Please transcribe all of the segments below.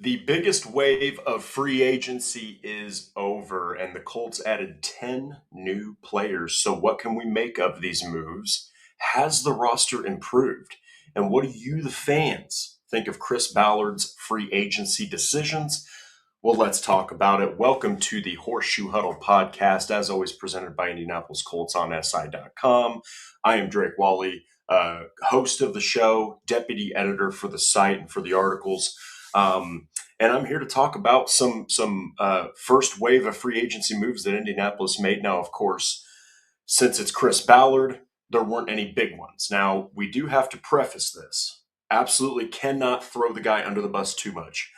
The biggest wave of free agency is over, and the Colts added 10 new players. So, what can we make of these moves? Has the roster improved? And what do you, the fans, think of Chris Ballard's free agency decisions? Well, let's talk about it. Welcome to the Horseshoe Huddle Podcast, as always presented by Indianapolis Colts on SI.com. I am Drake Wally, host of the show, deputy editor for the site and for the articles. And I'm here to talk about some first wave of free agency moves that Indianapolis made. Now, of course, since it's Chris Ballard, there weren't any big ones. Now, we do have to preface this. Absolutely cannot throw the guy under the bus too much.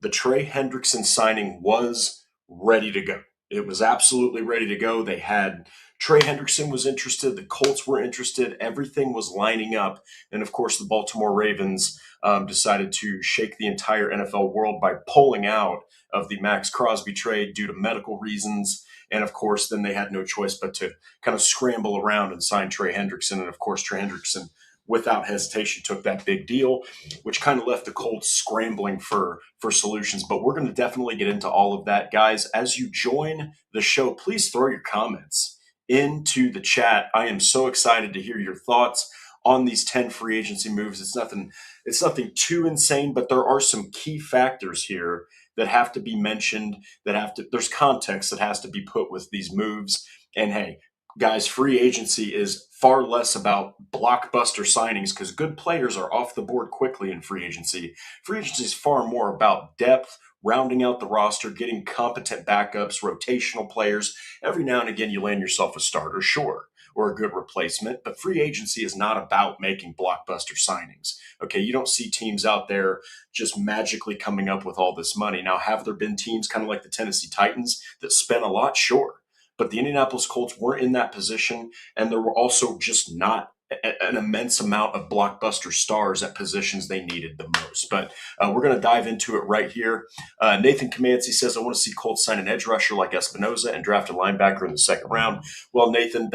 The Trey Hendrickson signing was ready to go. It was absolutely ready to go. They had Trey Hendrickson was interested. The Colts were interested. Everything was lining up. And, of course, the Baltimore Ravens decided to shake the entire NFL world by pulling out of the Max Crosby trade due to medical reasons. And, of course, then they had no choice but to kind of scramble around and sign Trey Hendrickson. And, of course, Trey Hendrickson, without hesitation, took that big deal, which kind of left the Colts scrambling for solutions. But we're going to definitely get into all of that. Guys, as you join the show, please throw your comments into the chat. I am so excited to hear your thoughts on these 10 free agency moves. It's nothing too insane, but there are some key factors here that have to be mentioned, there's context that has to be put with these moves. And hey, guys, free agency is far less about blockbuster signings because good players are off the board quickly in free agency. Free agency is far more about depth, rounding out the roster, getting competent backups, rotational players. Every now and again, you land yourself a starter, sure, or a good replacement, but free agency is not about making blockbuster signings. Okay, you don't see teams out there just magically coming up with all this money. Now, have there been teams kind of like the Tennessee Titans that spent a lot? Sure. But the Indianapolis Colts weren't in that position, and there were also just not an immense amount of blockbuster stars at positions they needed the most. But we're going to dive into it right here. Nathan Comanci says, I want to see Colts sign an edge rusher like Espinoza and draft a linebacker in the second round. Well, Nathan,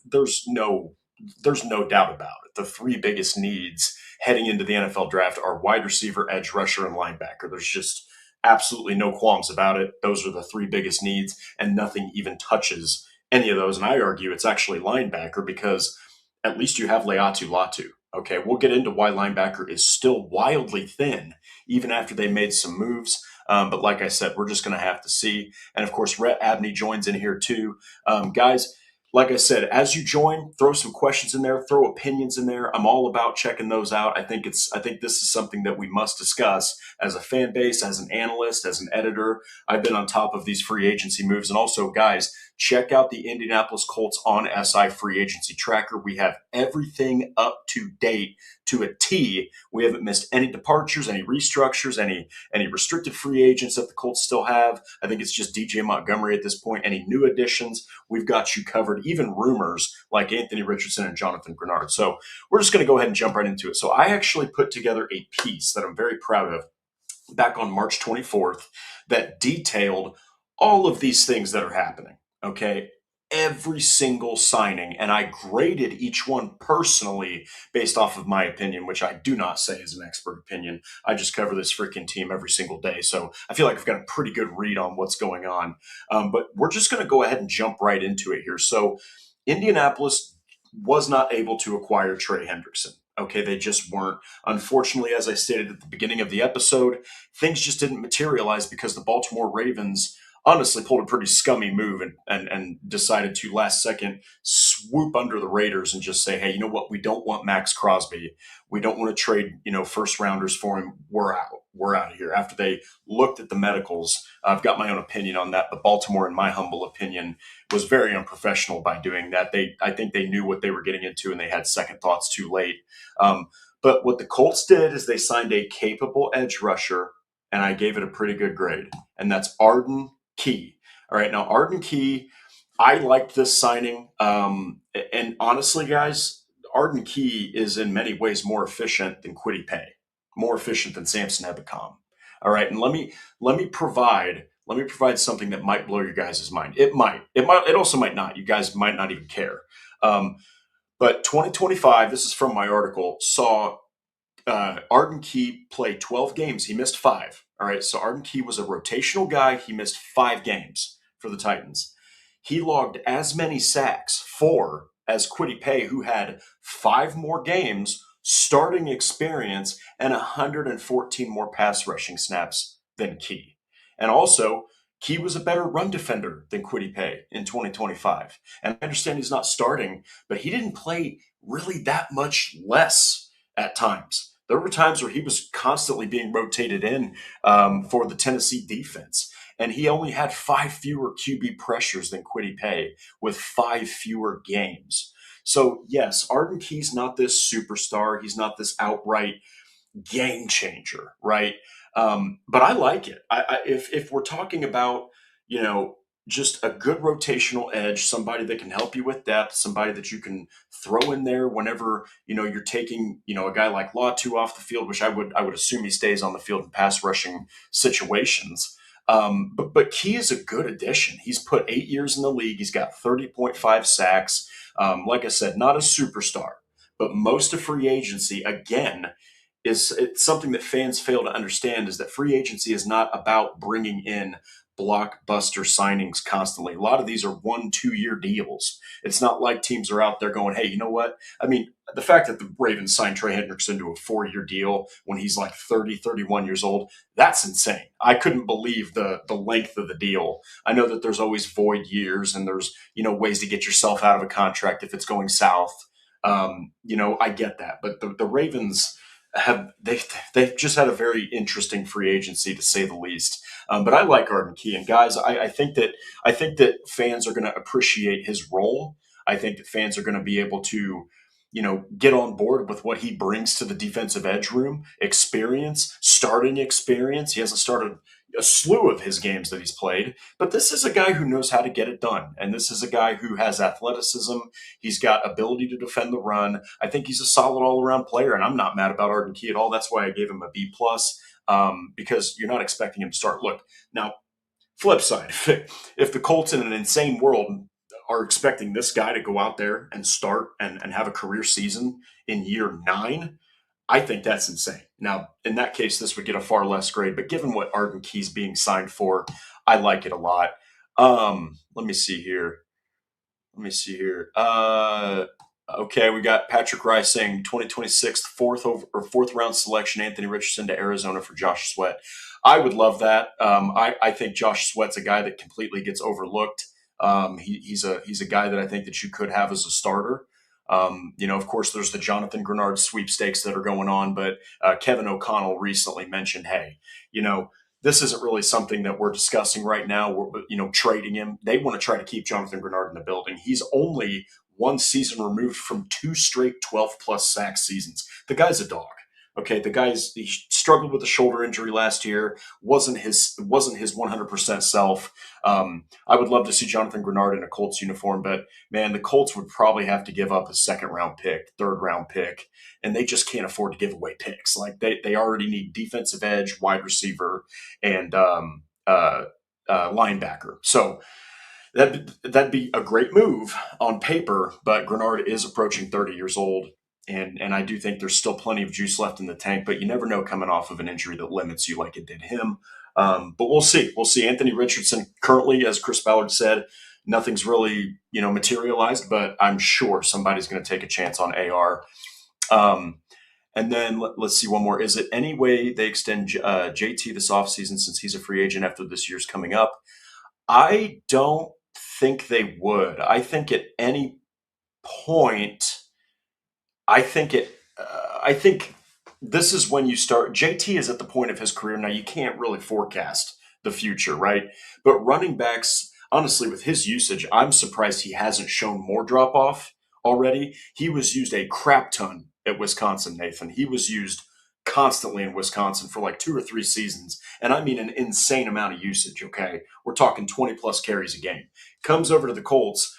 there's no doubt about it. The three biggest needs heading into the NFL draft are wide receiver, edge rusher, and linebacker. There's just absolutely no qualms about it. Those are the three biggest needs, and nothing even touches any of those. And I argue it's actually linebacker because at least you have Leatu Latu. Okay, we'll get into why linebacker is still wildly thin, even after they made some moves. But like I said, we're just going to have to see. And of course, Rhett Abney joins in here too. Guys, like I said, as you join, throw some questions in there, throw opinions in there. I'm all about checking those out. I think this is something that we must discuss as a fan base, as an analyst, as an editor. I've been on top of these free agency moves. And also, guys, check out the Indianapolis Colts on SI free agency tracker. We have everything up to date to a T. We haven't missed any departures, any restructures, any restricted free agents that the Colts still have. I think it's just DJ Montgomery at this point. Any new additions, we've got you covered. Even rumors like Anthony Richardson and Jonathan Grenard. So we're just going to go ahead and jump right into it. So I actually put together a piece that I'm very proud of back on March 24th that detailed all of these things that are happening. Okay, every single signing, and I graded each one personally based off of my opinion, which I do not say is an expert opinion. I just cover this freaking team every single day, so I feel like I've got a pretty good read on what's going on. But we're just going to go ahead and jump right into it here. So Indianapolis was not able to acquire Trey Hendrickson. Okay, they just weren't. Unfortunately, as I stated at the beginning of the episode, things just didn't materialize because the Baltimore Ravens honestly pulled a pretty scummy move and decided to last second swoop under the Raiders and just say, hey, you know what? We don't want Max Crosby. We don't want to trade, first rounders for him. We're out. We're out of here. After they looked at the medicals, I've got my own opinion on that, but Baltimore, in my humble opinion, was very unprofessional by doing that. I think they knew what they were getting into and they had second thoughts too late. But what the Colts did is they signed a capable edge rusher, and I gave it a pretty good grade, and that's Arden Key. All right, now Arden Key, I liked this signing. And honestly, guys, Arden Key is in many ways more efficient than Kwity Paye, more efficient than Samson Ebukam. All right, and let me provide something that might blow your guys' mind. It also might not. You guys might not even care. But 2025, this is from my article, saw Arden Key played 12 games. He missed 5. All right. So Arden Key was a rotational guy. He missed 5 games for the Titans. He logged as many sacks, 4, as Kwity Paye, who had 5 more games, starting experience, and 114 more pass rushing snaps than Key. And also, Key was a better run defender than Kwity Paye in 2025. And I understand he's not starting, but he didn't play really that much less at times. There were times where he was constantly being rotated in for the Tennessee defense. And he only had 5 fewer QB pressures than Kwity Paye with 5 fewer games. So, yes, Arden Key's not this superstar. He's not this outright game changer, right? But I like it. If we're talking about, you know, just a good rotational edge, somebody that can help you with depth, somebody that you can throw in there whenever you're taking a guy like Latu off the field, which I would assume he stays on the field in pass rushing situations. But Key is a good addition. He's put 8 years in the league. He's got 30.5 sacks. Like I said, not a superstar, but most of free agency again it's something that fans fail to understand is that free agency is not about bringing in blockbuster signings constantly. A lot of these are 1-2 year deals. It's not like teams are out there going, hey, you know what? I mean, the fact that the Ravens signed Trey Hendrickson to a 4-year deal when he's like 30, 31 years old, that's insane. I couldn't believe the length of the deal. I know that there's always void years and there's, ways to get yourself out of a contract if it's going south. I get that. But the Ravens they've just had a very interesting free agency to say the least. But I like Arden Key, and guys, I think that fans are going to appreciate his role. I think that fans are going to be able to, get on board with what he brings to the defensive edge room, starting experience. He hasn't started a slew of his games that he's played, but this is a guy who knows how to get it done. And this is a guy who has athleticism. He's got ability to defend the run. I think he's a solid all around player, and I'm not mad about Arden Key at all. That's why I gave him a B plus, because you're not expecting him to start. Look, now, flip side, if the Colts in an insane world are expecting this guy to go out there and start and have a career season in year 9, I think that's insane. Now, in that case, this would get a far less grade, but given what Arden Key's being signed for, I like it a lot. Let me see here. Okay, we got Patrick Rice saying 2026 fourth round selection, Anthony Richardson to Arizona for Josh Sweat. I would love that. I think Josh Sweat's a guy that completely gets overlooked. He's a guy that I think that you could have as a starter. Of course, there's the Jonathan Grenard sweepstakes that are going on, but Kevin O'Connell recently mentioned, hey, this isn't really something that we're discussing right now. We're, trading him. They want to try to keep Jonathan Grenard in the building. He's only 1 season removed from 2 straight 12-plus sack seasons. The guy's a dog. Okay, he struggled with a shoulder injury last year. Wasn't his 100% self. I would love to see Jonathan Grenard in a Colts uniform, but man, the Colts would probably have to give up a 2nd-round pick, 3rd-round pick, and they just can't afford to give away picks. Like they already need defensive edge, wide receiver, and linebacker. So that'd be a great move on paper, but Grenard is approaching 30 years old. And I do think there's still plenty of juice left in the tank, but you never know coming off of an injury that limits you like it did him. But we'll see. We'll see. Anthony Richardson currently, as Chris Ballard said, nothing's really, materialized, but I'm sure somebody's going to take a chance on AR. And then let's see one more. Is it any way they extend JT this offseason since he's a free agent after this year's coming up? I don't think they would. I think at any point – I think this is when you start. JT is at the point of his career now. You can't really forecast the future, right? But running backs, honestly, with his usage, I'm surprised he hasn't shown more drop off already. He was used a crap ton at Wisconsin, Nathan. He was used constantly in Wisconsin for like 2 or 3 seasons. And I mean an insane amount of usage, okay? We're talking 20 plus carries a game. Comes over to the Colts.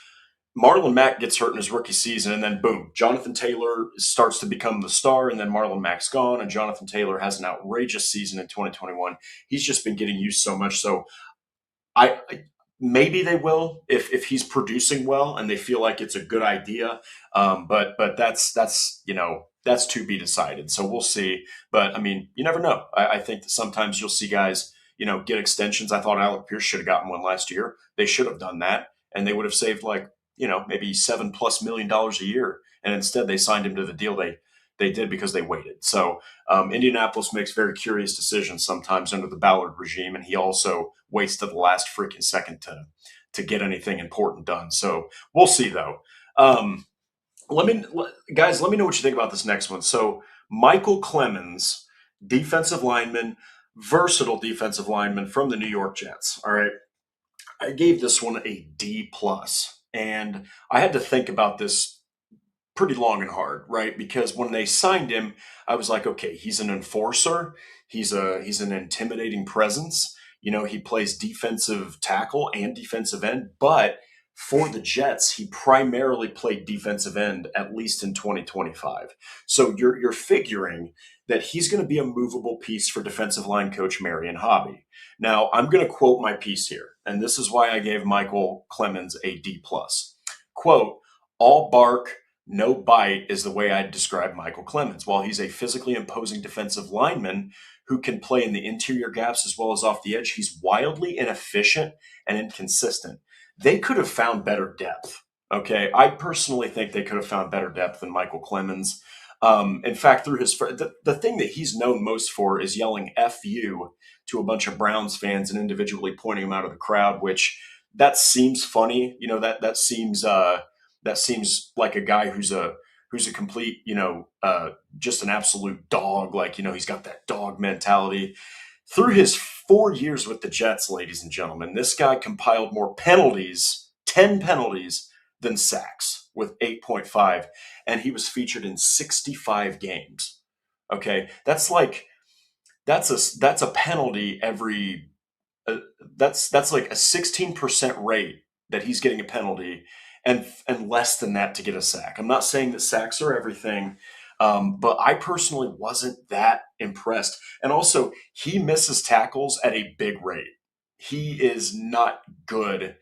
Marlon Mack gets hurt in his rookie season, and then boom, Jonathan Taylor starts to become the star, and then Marlon Mack's gone, and Jonathan Taylor has an outrageous season in 2021. He's just been getting used so much. So I maybe they will if he's producing well and they feel like it's a good idea. But that's that's to be decided. So we'll see. But I mean, you never know. I think that sometimes you'll see guys, get extensions. I thought Alec Pierce should have gotten one last year. They should have done that, and they would have saved like, maybe $7+ million a year. And instead, they signed him to the deal they did because they waited. So Indianapolis makes very curious decisions sometimes under the Ballard regime, and he also waits to the last freaking second to get anything important done. So we'll see though. Um, guys, let me know what you think about this next one. So Michael Clemons, defensive lineman, versatile defensive lineman from the New York Jets. All right, I gave this one a D plus, and I had to think about this pretty long and hard, right? Because when they signed him, I was like, okay, he's an enforcer. He's an intimidating presence. He plays defensive tackle and defensive end, but for the Jets, he primarily played defensive end at least in 2025. So you're figuring that he's going to be a movable piece for defensive line coach Marion Hobby. Now, I'm going to quote my piece here, and this is why I gave Michael Clemons a D plus. Quote, all bark, no bite is the way I'd describe Michael Clemons. While he's a physically imposing defensive lineman who can play in the interior gaps as well as off the edge, he's wildly inefficient and inconsistent. They could have found better depth. Okay. I personally think they could have found better depth than Michael Clemons. In fact, through the thing that he's known most for is yelling F you to a bunch of Browns fans and individually pointing them out of the crowd, which that seems funny. That seems like a guy who's a complete, just an absolute dog. Like, he's got that dog mentality. Through his 4 years with the Jets, ladies and gentlemen, this guy compiled more penalties, 10 penalties, than sacks with 8.5. And he was featured in 65 games. Okay. That's a penalty every, that's like a 16% rate that he's getting a penalty, and less than that to get a sack. I'm not saying that sacks are everything, but I personally wasn't that impressed. And also, he misses tackles at a big rate. He is not good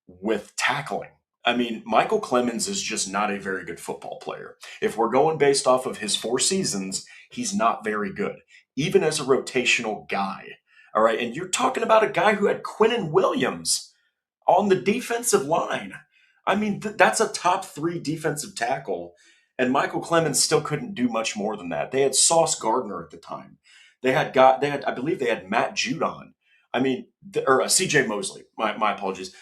with tackling. I mean, Michael Clemons is just not a very good football player. If we're going based off of his 4 seasons, he's not very good, even as a rotational guy. All right. And you're talking about a guy who had Quinnen Williams on the defensive line. I mean, that's a top 3 defensive tackle, and Michael Clemons still couldn't do much more than that. They had Sauce Gardner at the time. I believe they had Matt Judon. I mean, or C.J. Mosley. My apologies.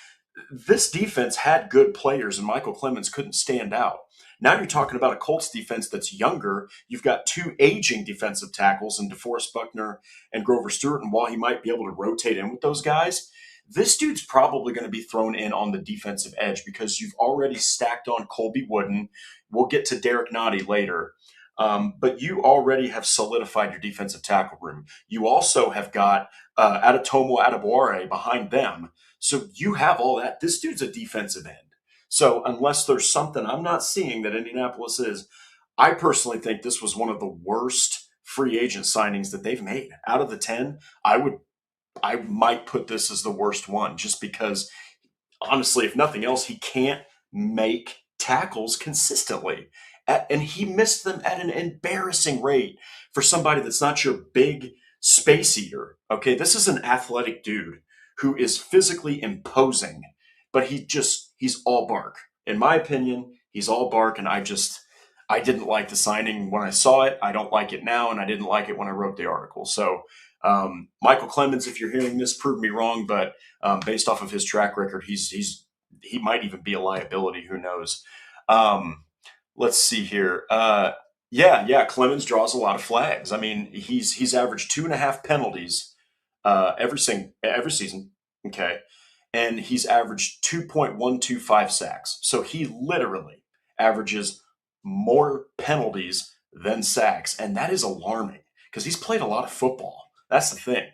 This defense had good players, and Michael Clemons couldn't stand out. Now you're talking about a Colts defense that's younger. You've got 2 aging defensive tackles in DeForest Buckner and Grover Stewart, and while he might be able to rotate in with those guys, this dude's probably going to be thrown in on the defensive edge because you've already stacked on Colby Wooden. We'll get to Derek Nottie later. But you already have solidified your defensive tackle room. You also have got Adetomo Adebawore behind them. So you have all that. This dude's a defensive end. So unless there's something I'm not seeing that Indianapolis is, I personally think this was one of the worst free agent signings that they've made. Out of the 10, I might put this as the worst one just because, honestly, if nothing else, he can't make tackles consistently. And he missed them at an embarrassing rate for somebody that's not your big space eater. Okay, this is an athletic dude who is physically imposing, but he's all bark. In my opinion, he's all bark, and I didn't like the signing when I saw it. I don't like it now, and I didn't like it when I wrote the article. So Michael Clemons, if you're hearing this, prove me wrong, but based off of his track record, he might even be a liability. Who knows? Let's see here. Clemons draws a lot of flags. I mean, he's averaged 2.5 penalties every season. Okay, and he's averaged 2.125 sacks. So he literally averages more penalties than sacks, and that is alarming because he's played a lot of football. That's the thing.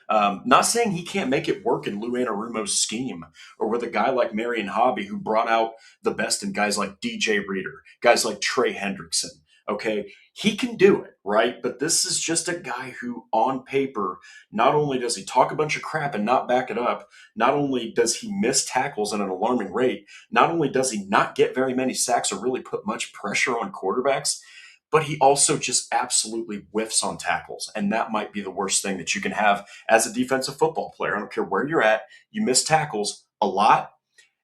Not saying he can't make it work in Lou Anarumo's scheme or with a guy like Marion Hobby who brought out the best in guys like DJ Reader, guys like Trey Hendrickson. Okay, he can do it, right? But this is just a guy who, on paper, not only does he talk a bunch of crap and not back it up, not only does he miss tackles at an alarming rate, not only does he not get very many sacks or really put much pressure on quarterbacks, but he also just absolutely whiffs on tackles. And that might be the worst thing that you can have as a defensive football player. I don't care where you're at, you miss tackles a lot,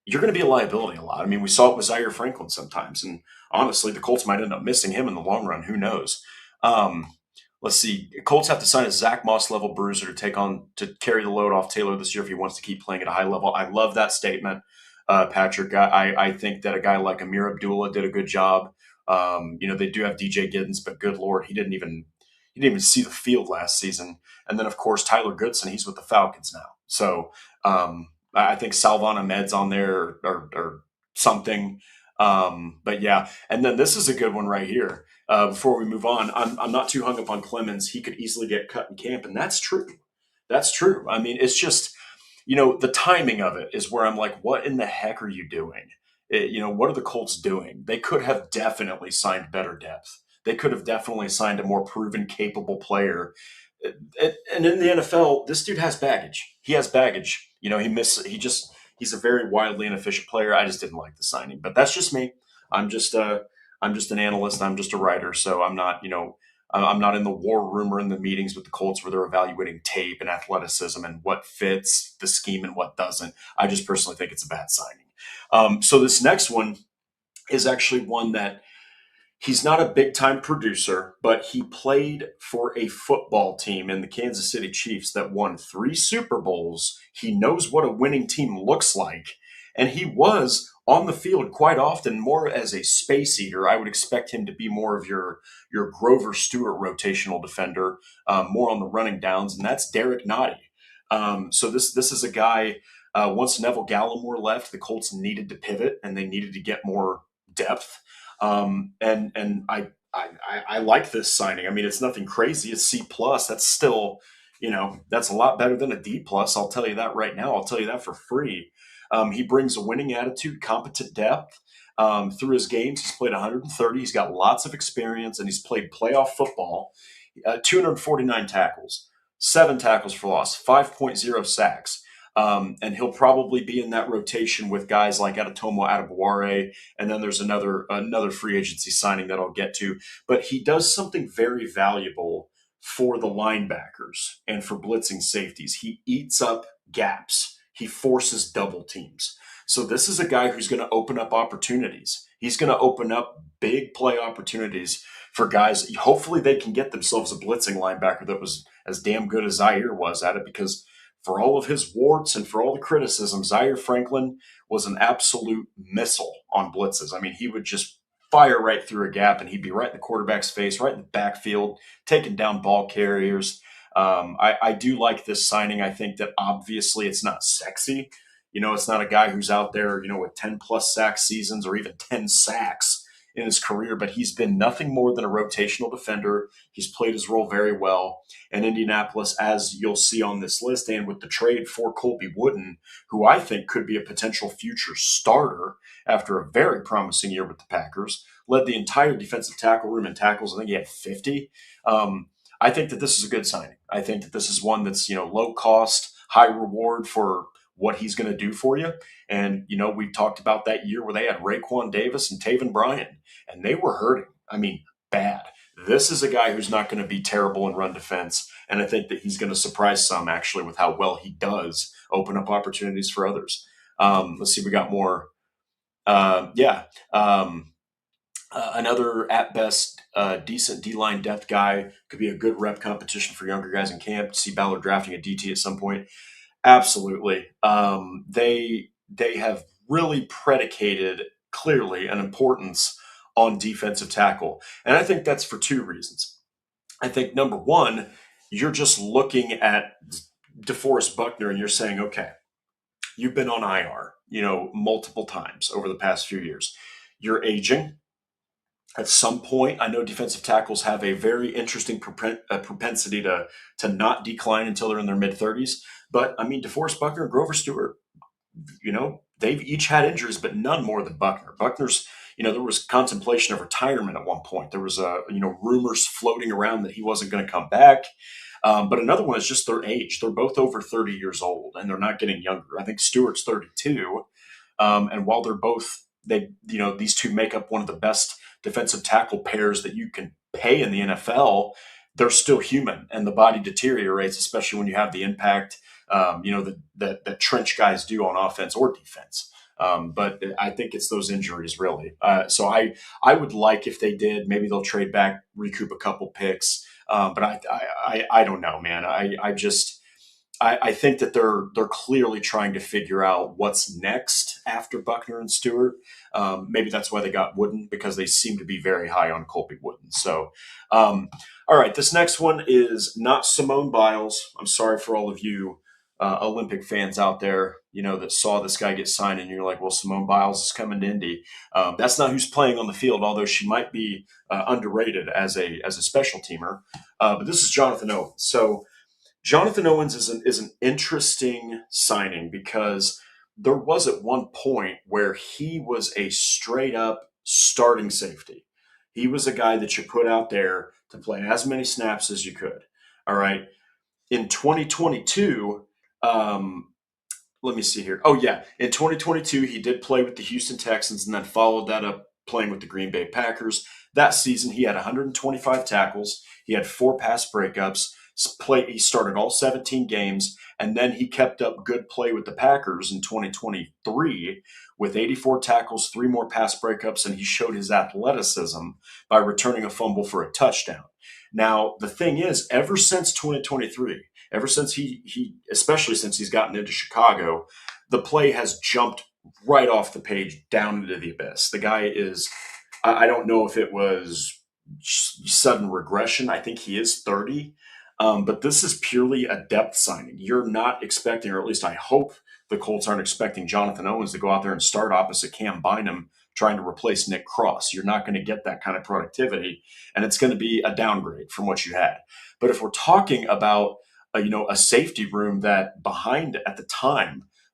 you're going to be a liability a lot. I mean, we saw it with Zaire Franklin sometimes. And honestly, the Colts might end up missing him in the long run. Who knows? Um, let's see. Colts have to sign a Zach Moss level bruiser to carry the load off Taylor this year if he wants to keep playing at a high level. I love that statement, Patrick. I think that a guy like Amir Abdullah did a good job. They do have DJ Giddens, but good Lord, he didn't even see the field last season. And then of course Tyler Goodson, he's with the Falcons now. So I think Salvon Ahmed's on there or something. But yeah, and then this is a good one right here. Before we move on, I'm not too hung up on Clemons. He could easily get cut in camp, and that's true. That's true. I mean, it's just the timing of it is where I'm like, what in the heck are you doing? What are the Colts doing? They could have definitely signed better depth. They could have definitely signed a more proven, capable player. And in the NFL, this dude has baggage. He has baggage. He's a very wildly inefficient player. I just didn't like the signing, but that's just me. I'm just I'm just an analyst. I'm just a writer. So I'm not in the war room or in the meetings with the Colts where they're evaluating tape and athleticism and what fits the scheme and what doesn't. I just personally think it's a bad signing. So this next one is actually one that he's not a big time producer, but he played for a football team in the Kansas City Chiefs that won 3 Super Bowls. He knows what a winning team looks like. And he was on the field quite often more as a space eater. I would expect him to be more of your Grover Stewart rotational defender, more on the running downs, and that's Derek Nottie. So this is a guy. Once Neville Gallimore left, the Colts needed to pivot and they needed to get more depth. And I like this signing. I mean, it's nothing crazy. It's C plus. That's still, that's a lot better than a D plus. I'll tell you that right now. I'll tell you that for free. He brings a winning attitude, competent depth. Through his games, he's played 130. He's got lots of experience, and he's played playoff football. 249 tackles, 7 tackles for loss, 5.0 sacks. And he'll probably be in that rotation with guys like Adetomo Adebaware, and then there's another free agency signing that I'll get to. But he does something very valuable for the linebackers and for blitzing safeties. He eats up gaps. He forces double teams. So this is a guy who's going to open up opportunities. He's going to open up big play opportunities for guys. Hopefully they can get themselves a blitzing linebacker that was as damn good as Zaire was at it, because for all of his warts and for all the criticism, Zaire Franklin was an absolute missile on blitzes. I mean, he would just fire right through a gap and he'd be right in the quarterback's face, right in the backfield, taking down ball carriers. I do like this signing. I think that obviously it's not sexy. It's not a guy who's out there, with 10 plus sack seasons or even 10 sacks in his career, but he's been nothing more than a rotational defender. He's played his role very well. And Indianapolis, as you'll see on this list, and with the trade for Colby Wooden, who I think could be a potential future starter after a very promising year with the Packers, led the entire defensive tackle room in tackles. I think he had 50. I think that this is a good signing. I think that this is one that's, low cost, high reward for what he's going to do for you. And, we talked about that year where they had Raekwon Davis and Taven Bryan, and they were hurting. I mean, bad. This is a guy who's not going to be terrible in run defense. And I think that he's going to surprise some, actually, with how well he does open up opportunities for others. Let's see, we got more. Another, at best, decent D-line depth guy. Could be a good rep competition for younger guys in camp. See Ballard drafting a DT at some point. Absolutely. They have really predicated, clearly, an importance on defensive tackle. And I think that's for 2 reasons. I think, number one, you're just looking at DeForest Buckner and you're saying, okay, you've been on IR, multiple times over the past few years. You're aging. At some point, I know defensive tackles have a very interesting propensity to not decline until they're in their mid-30s. But, I mean, DeForest Buckner and Grover Stewart, they've each had injuries, but none more than Buckner. Buckner's, there was contemplation of retirement at one point. There was, rumors floating around that he wasn't going to come back. But another one is just their age. They're both over 30 years old, and they're not getting younger. I think Stewart's 32. And while they're both, these two make up one of the best defensive tackle pairs that you can pay in the NFL, they're still human, and the body deteriorates, especially when you have the impact, that trench guys do on offense or defense. But I think it's those injuries really. So I would like if they did, maybe they'll trade back, recoup a couple picks. But I don't know, man. I think that they're clearly trying to figure out what's next after Buckner and Stewart. Maybe that's why they got Wooden, because they seem to be very high on Colby Wooden. So, all right, this next one is not Simone Biles. I'm sorry for all of you Olympic fans out there, that saw this guy get signed, and you're like, well, Simone Biles is coming to Indy. That's not who's playing on the field, although she might be underrated as a special teamer. But this is Jonathan Owens. So Jonathan Owens is an interesting signing because there was at one point where he was a straight up starting safety. He was a guy that you put out there to play as many snaps as you could. All right. In 2022, let me see here. Oh, yeah. In 2022, he did play with the Houston Texans and then followed that up playing with the Green Bay Packers. That season, he had 125 tackles. He had 4 pass breakups. He started all 17 games, and then he kept up good play with the Packers in 2023 with 84 tackles, 3 more pass breakups, and he showed his athleticism by returning a fumble for a touchdown. Now, the thing is, ever since 2023, ever since especially since he's gotten into Chicago, the play has jumped right off the page down into the abyss. The guy is, I don't know if it was sudden regression. I think he is 30. But this is purely a depth signing. You're not expecting, or at least I hope the Colts aren't expecting Jonathan Owens to go out there and start opposite Cam Bynum trying to replace Nick Cross. You're not going to get that kind of productivity, and it's going to be a downgrade from what you had. But if we're talking about a safety room that behind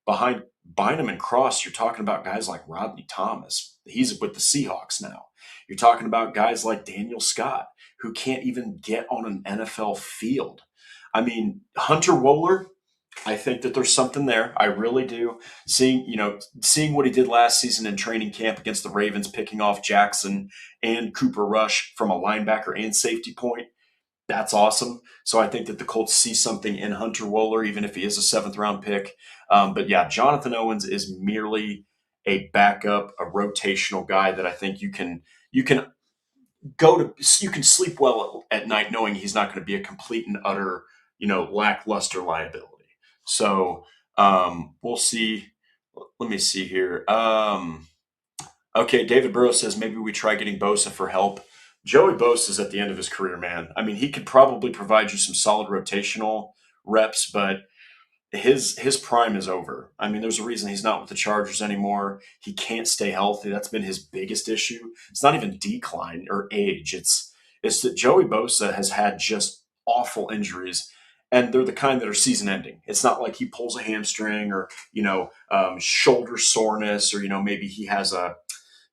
Bynum and Cross, you're talking about guys like Rodney Thomas. He's with the Seahawks now. You're talking about guys like Daniel Scott, who can't even get on an NFL field. I mean, Hunter Wohler, I think that there's something there. I really do. Seeing what he did last season in training camp against the Ravens, picking off Jackson and Cooper Rush from a linebacker and safety point, that's awesome. So I think that the Colts see something in Hunter Wohler, even if he is a 7th-round pick. But yeah, Jonathan Owens is merely a backup, a rotational guy that I think you can sleep well at night knowing he's not going to be a complete and utter, lackluster liability. So we'll see. Let me see here. Okay, David Burrow says maybe we try getting Bosa for help. Joey Bosa is at the end of his career, man. I mean, he could probably provide you some solid rotational reps, but his prime is over. I mean, there's a reason he's not with the Chargers anymore. He can't stay healthy. That's been his biggest issue. It's not even decline or age. It's that Joey Bosa has had just awful injuries, and they're the kind that are season ending. It's not like he pulls a hamstring or shoulder soreness, or maybe he has I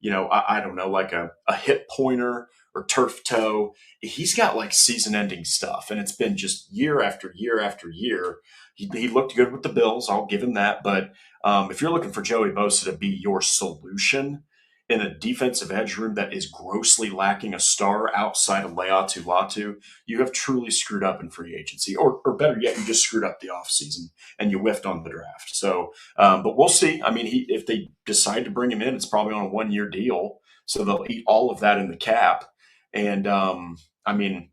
don't know, like a hip pointer or turf toe. He's got like season ending stuff, and it's been just year after year after year. He looked good with the Bills. I'll give him that. But if you're looking for Joey Bosa to be your solution in a defensive edge room that is grossly lacking a star outside of Leatu Latu, you have truly screwed up in free agency. Or better yet, you just screwed up the offseason and you whiffed on the draft. So, but we'll see. I mean, if they decide to bring him in, it's probably on a 1-year deal. So they'll eat all of that in the cap. And, I mean,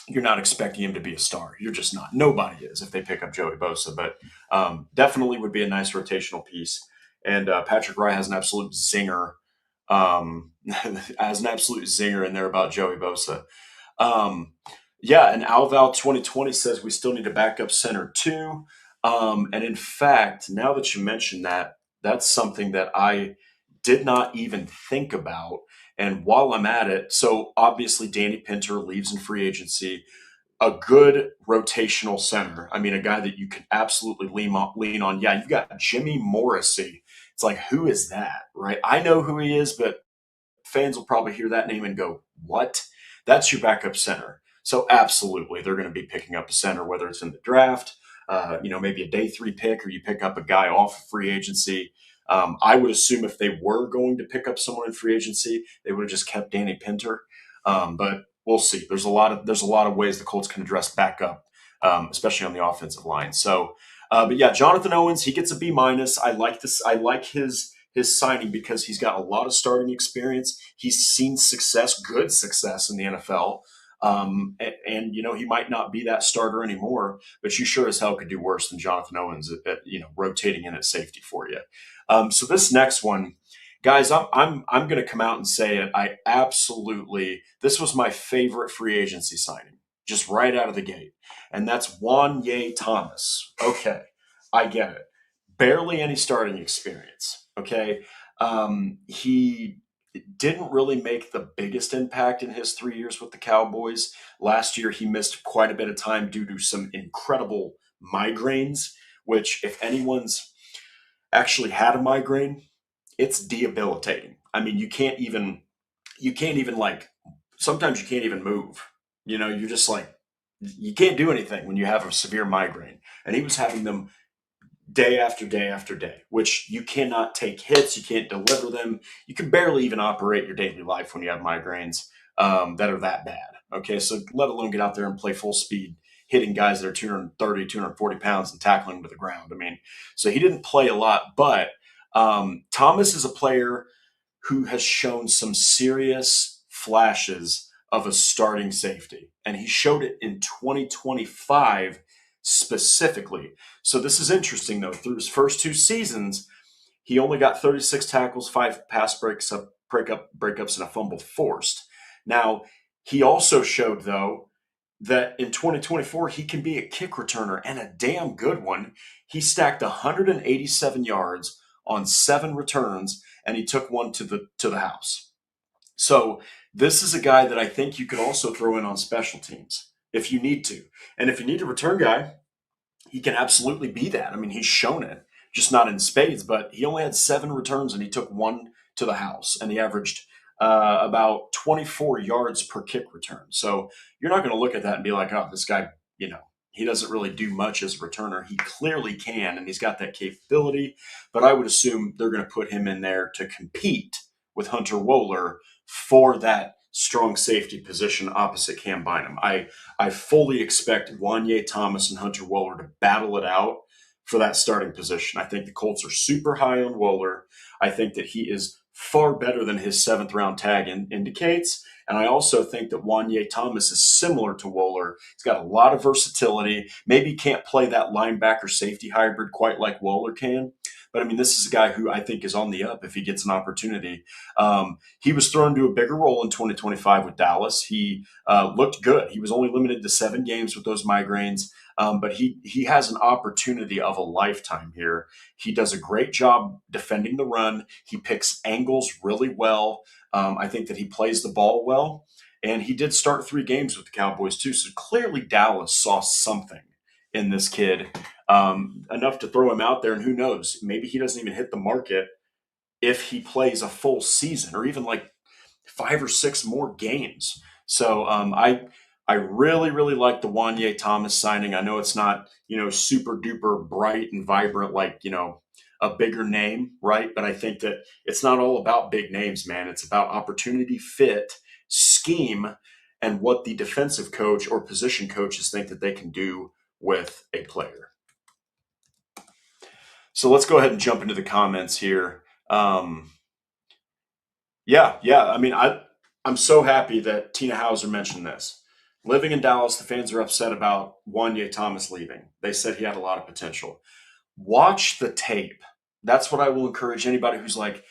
you're not expecting him to be a star. You're just not. Nobody is if they pick up Joey Bosa, but definitely would be a nice rotational piece. And Patrick Rye has an absolute zinger, in there about Joey Bosa. Yeah, and Alval 2020 says we still need a backup center too. And in fact, now that you mention that, that's something that I did not even think about. And while I'm at it, so obviously Danny Pinter leaves in free agency. A good rotational center. I mean, a guy that you can absolutely lean on. Yeah, you've got Jimmy Morrissey. It's like, who is that, right? I know who he is, but fans will probably hear that name and go, what? That's your backup center. So absolutely, they're going to be picking up a center, whether it's in the draft, maybe a day 3 pick, or you pick up a guy off of free agency. I would assume if they were going to pick up someone in free agency, they would have just kept Danny Pinter. But we'll see. There's a lot of ways the Colts can address backup, especially on the offensive line. So, but yeah, Jonathan Owens, he gets a B minus. I like this. I like his signing because he's got a lot of starting experience. He's seen success, good success in the NFL. And he might not be that starter anymore, but you sure as hell could do worse than Jonathan Owens rotating in at safety for you. So this next one, guys, I'm going to come out and say it. This was my favorite free agency signing, just right out of the gate, and that's Juan Thomas. Okay, I get it. Barely any starting experience. Okay, he didn't really make the biggest impact in his 3 years with the Cowboys. Last year, he missed quite a bit of time due to some incredible migraines, which, if anyone's actually had a migraine, it's debilitating. I mean, you can't even like, sometimes you can't even move. You're just like, you can't do anything when you have a severe migraine. And he was having them day after day after day, which you cannot take hits, you can't deliver them. You can barely even operate your daily life when you have migraines that are that bad. Okay, so let alone get out there and play full speed, hitting guys that are 230, 240 pounds and tackling them to the ground. I mean, so he didn't play a lot, but Thomas is a player who has shown some serious flashes of a starting safety. And he showed it in 2025 specifically. So this is interesting, though. Through his first 2 seasons, he only got 36 tackles, 5 pass breakups, and a fumble forced. Now, he also showed, though, that in 2024 he can be a kick returner and a damn good one. He stacked 187 yards on 7 returns, and he took one to the house. So this is a guy that I think you could also throw in on special teams if you need to. And if you need a return guy, he can absolutely be that. I mean, he's shown it, just not in spades, but he only had 7 returns and he took one to the house, and he averaged about 24 yards per kick return. So you're not going to look at that and be like, oh, this guy, he doesn't really do much as a returner. He clearly can, and he's got that capability. But I would assume they're going to put him in there to compete with Hunter Wohler for that strong safety position opposite Cam Bynum. I fully expect Juan Thomas and Hunter Wohler to battle it out for that starting position. I think the Colts are super high on Wohler. I think that he is far better than his 7th-round tag indicates. And I also think that Juan Thomas is similar to Wohler. He's got a lot of versatility. Maybe can't play that linebacker safety hybrid quite like Wohler can. But I mean, this is a guy who I think is on the up if he gets an opportunity. He was thrown to a bigger role in 2025 with Dallas. He looked good. He was only limited to 7 games with those migraines, but he has an opportunity of a lifetime here. He does a great job defending the run. He picks angles really well. I think that he plays the ball well. And he did start 3 games with the Cowboys, too. So clearly Dallas saw something in this kid, enough to throw him out there. And who knows, maybe he doesn't even hit the market if he plays a full season or even like 5 or 6 more games. So I really, really like the Juan Thomas signing. I know it's not, super duper bright and vibrant like, a bigger name, right? But I think that it's not all about big names, man. It's about opportunity, fit, scheme, and what the defensive coach or position coaches think that they can do with a player. So let's go ahead and jump into the comments here. Yeah. I mean, I'm so happy that Tina Hauser mentioned this. Living in Dallas, the fans are upset about Juan Thomas leaving. They said he had a lot of potential. Watch the tape. That's what I will encourage anybody who's like,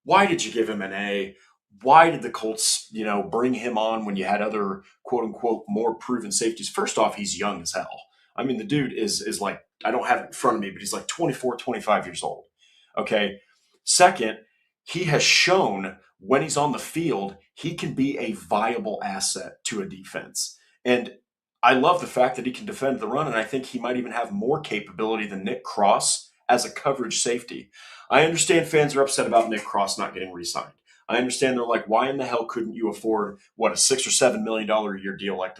why did you give him an A? Why did the Colts, bring him on when you had other quote unquote more proven safeties? First off, he's young as hell. I mean, the dude is like, I don't have it in front of me, but he's like 24, 25 years old. Okay. Second, he has shown when he's on the field, he can be a viable asset to a defense. And I love the fact that he can defend the run, and I think he might even have more capability than Nick Cross as a coverage safety. I understand fans are upset about Nick Cross not getting re-signed. I understand they're like, why in the hell couldn't you afford a $6 or $7 million a year deal like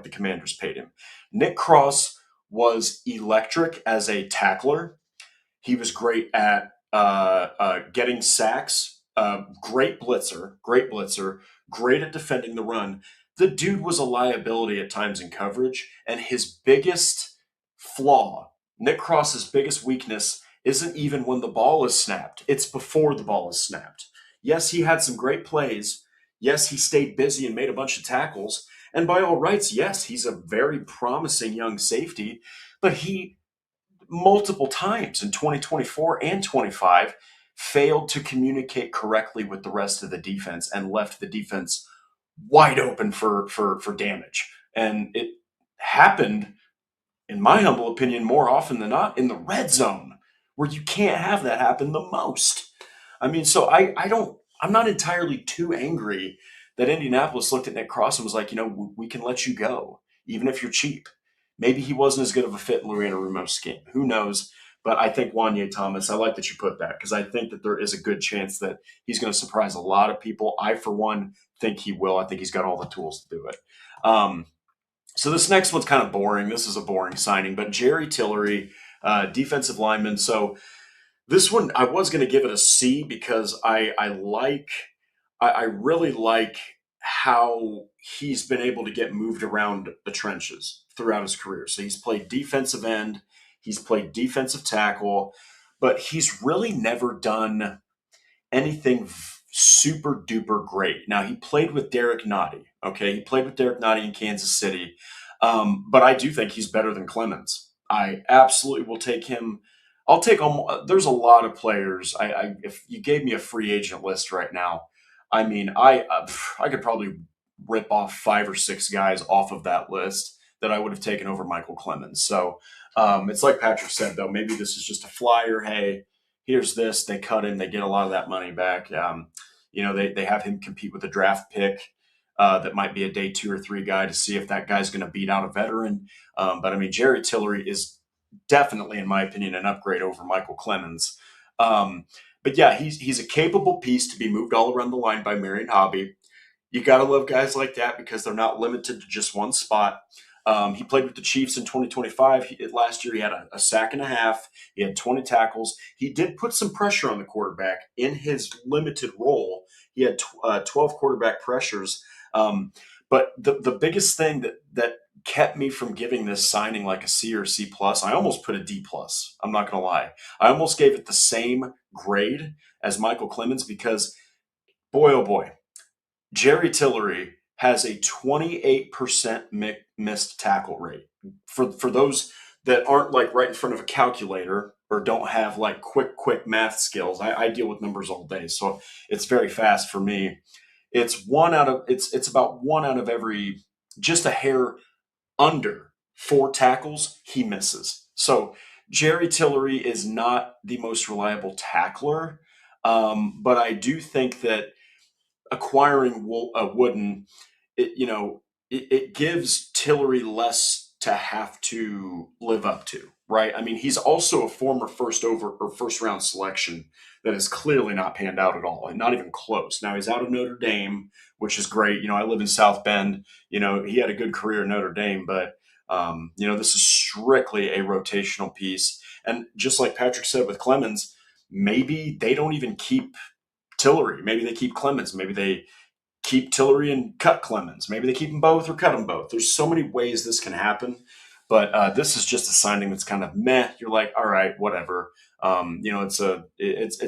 the Commanders paid him? Nick Cross was electric as a tackler. He was great at getting sacks. Great blitzer, great at defending the run. The dude was a liability at times in coverage, and his biggest flaw, Nick Cross's biggest weakness, isn't even when the ball is snapped. It's before the ball is snapped. Yes, he had some great plays. Yes, he stayed busy and made a bunch of tackles. And by all rights, yes, he's a very promising young safety, but he multiple times in 2024 and 25 failed to communicate correctly with the rest of the defense and left the defense wide open for damage. And it happened, in my humble opinion, more often than not in the red zone, where you can't have that happen the most. I mean, so I'm not entirely too angry that Indianapolis looked at Nick Cross and was like, we can let you go, even if you're cheap. Maybe he wasn't as good of a fit in Lorena Rumo's scheme. Who knows? But I think Juan Thomas, I like that you put that, because I think that there is a good chance that he's going to surprise a lot of people. I, for one, think he will. I think he's got all the tools to do it. So this next one's kind of boring. This is a boring signing, but Jerry Tillery, defensive lineman. So this one, I was going to give it a C because I really like how he's been able to get moved around the trenches throughout his career. So he's played defensive end, he's played defensive tackle, but he's really never done anything super duper great. Now, he played with Derek Nottie. Okay, he played with Derek Nottie in Kansas City, but I do think he's better than Clemons. I absolutely will take him. I'll take him. There's a lot of players. If you gave me a free agent list right now, I mean, I could probably rip off 5 or 6 guys off of that list that I would have taken over Michael Clemons. So it's like Patrick said, though, maybe this is just a flyer. Hey, here's this. They cut him. They get a lot of that money back. They have him compete with a draft pick that might be a day 2 or 3 guy to see if that guy's going to beat out a veteran. But I mean, Jerry Tillery is definitely, in my opinion, an upgrade over Michael Clemons. But yeah, he's a capable piece to be moved all around the line by Marion Hobby. You got to love guys like that because they're not limited to just one spot. He played with the Chiefs in 2025. Last year, he had a sack and a half. He had 20 tackles. He did put some pressure on the quarterback in his limited role. He had 12 quarterback pressures. But the biggest thing that kept me from giving this signing like a C or C plus, I almost put a D plus. I'm not going to lie. I almost gave it the same grade as Michael Clemons because, boy, oh boy, Jerry Tillery has a 28% missed tackle rate. For those that aren't like right in front of a calculator or don't have like quick math skills, I deal with numbers all day, so it's very fast for me. It's about one out of every, just a hair under 4 tackles he misses. So Jerry Tillery is not the most reliable tackler, but I do think that acquiring Wooden, it gives Tillery less to have to live up to, right? I mean, he's also a former first round selection that has clearly not panned out at all, and not even close. Now he's out of Notre Dame, which is great. I live in South Bend. He had a good career in Notre Dame, but this is strictly a rotational piece. And just like Patrick said with Clemons, maybe they don't even keep Tillery. Maybe they keep Clemons. Maybe they keep Tillery and cut Clemons. Maybe they keep them both or cut them both. There's so many ways this can happen, but this is just a signing that's kind of meh. You're like, all right, whatever. It's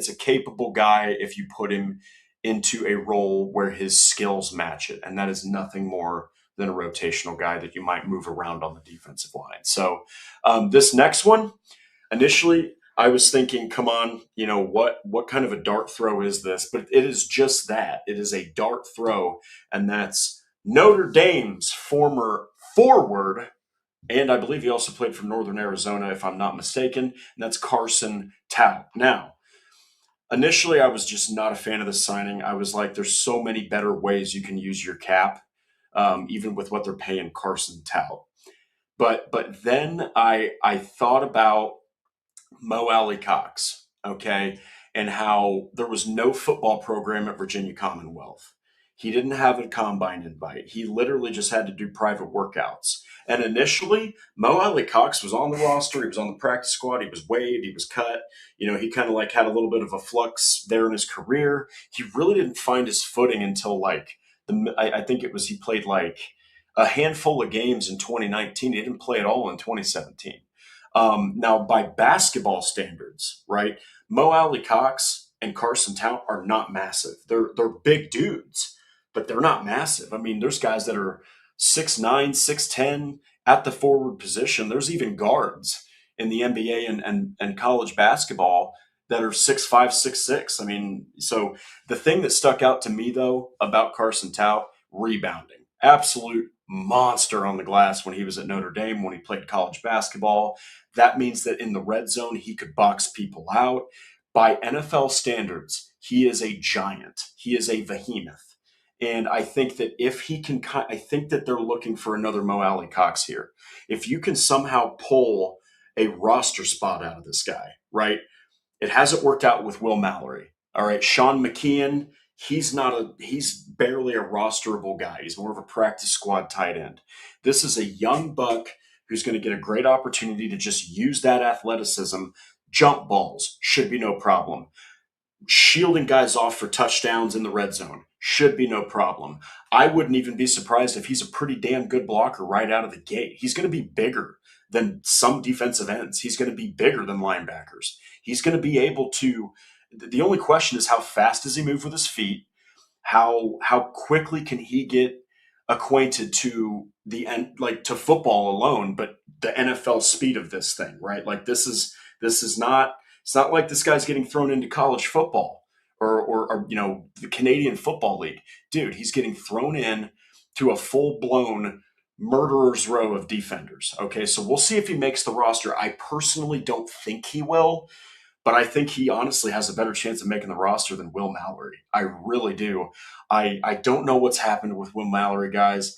a capable guy if you put him into a role where his skills match it, and that is nothing more than a rotational guy that you might move around on the defensive line. So this next one, initially, I was thinking, come on, what kind of a dart throw is this? But it is just that. It is a dart throw, and that's Notre Dame's former forward, and I believe he also played for Northern Arizona, if I'm not mistaken, and that's Carson Towt. Now, initially, I was just not a fan of the signing. I was like, there's so many better ways you can use your cap, even with what they're paying Carson Towt. But then I thought about Mo Alley Cox, okay, and how there was no football program at Virginia Commonwealth. He didn't have a combine invite. He literally just had to do private workouts. And initially, Mo Alley Cox was on the roster. He was on the practice squad. He was waived. He was cut. He kind of had a little bit of a flux there in his career. He really didn't find his footing until I think it was he played like a handful of games in 2019. He didn't play at all in 2017. Now, by basketball standards, right, Mo Alley Cox and Carson Towt are not massive. They're big dudes, but they're not massive. I mean, there's guys that are 6'9", 6'10" at the forward position. There's even guards in the NBA and college basketball that are 6'5", 6'6". I mean, so the thing that stuck out to me, though, about Carson Towt, rebounding. Absolute monster on the glass when he was at Notre Dame, when he played college basketball. That means that in the red zone, he could box people out. By NFL standards, he is a giant. He is a behemoth. And I think that if he can, I think that they're looking for another Mo Alley Cox here. If you can somehow pull a roster spot out of this guy, right? It hasn't worked out with Will Mallory. All right, Sean McKeon, he's barely a rosterable guy. He's more of a practice squad tight end. This is a young buck who's going to get a great opportunity to just use that athleticism. Jump balls should be no problem. Shielding guys off for touchdowns in the red zone should be no problem. I wouldn't even be surprised if he's a pretty damn good blocker right out of the gate. He's going to be bigger than some defensive ends. He's going to be bigger than linebackers. He's going to be able to. The only question is, how fast does he move with his feet? How quickly can he get acquainted to the end, like to football alone, but the NFL speed of this thing, right? Like this is not. It's not like this guy's getting thrown into college football or the Canadian Football League. Dude, he's getting thrown in to a full-blown murderer's row of defenders. Okay, so we'll see if he makes the roster. I personally don't think he will, but I think he honestly has a better chance of making the roster than Will Mallory. I really do. I don't know what's happened with Will Mallory, guys.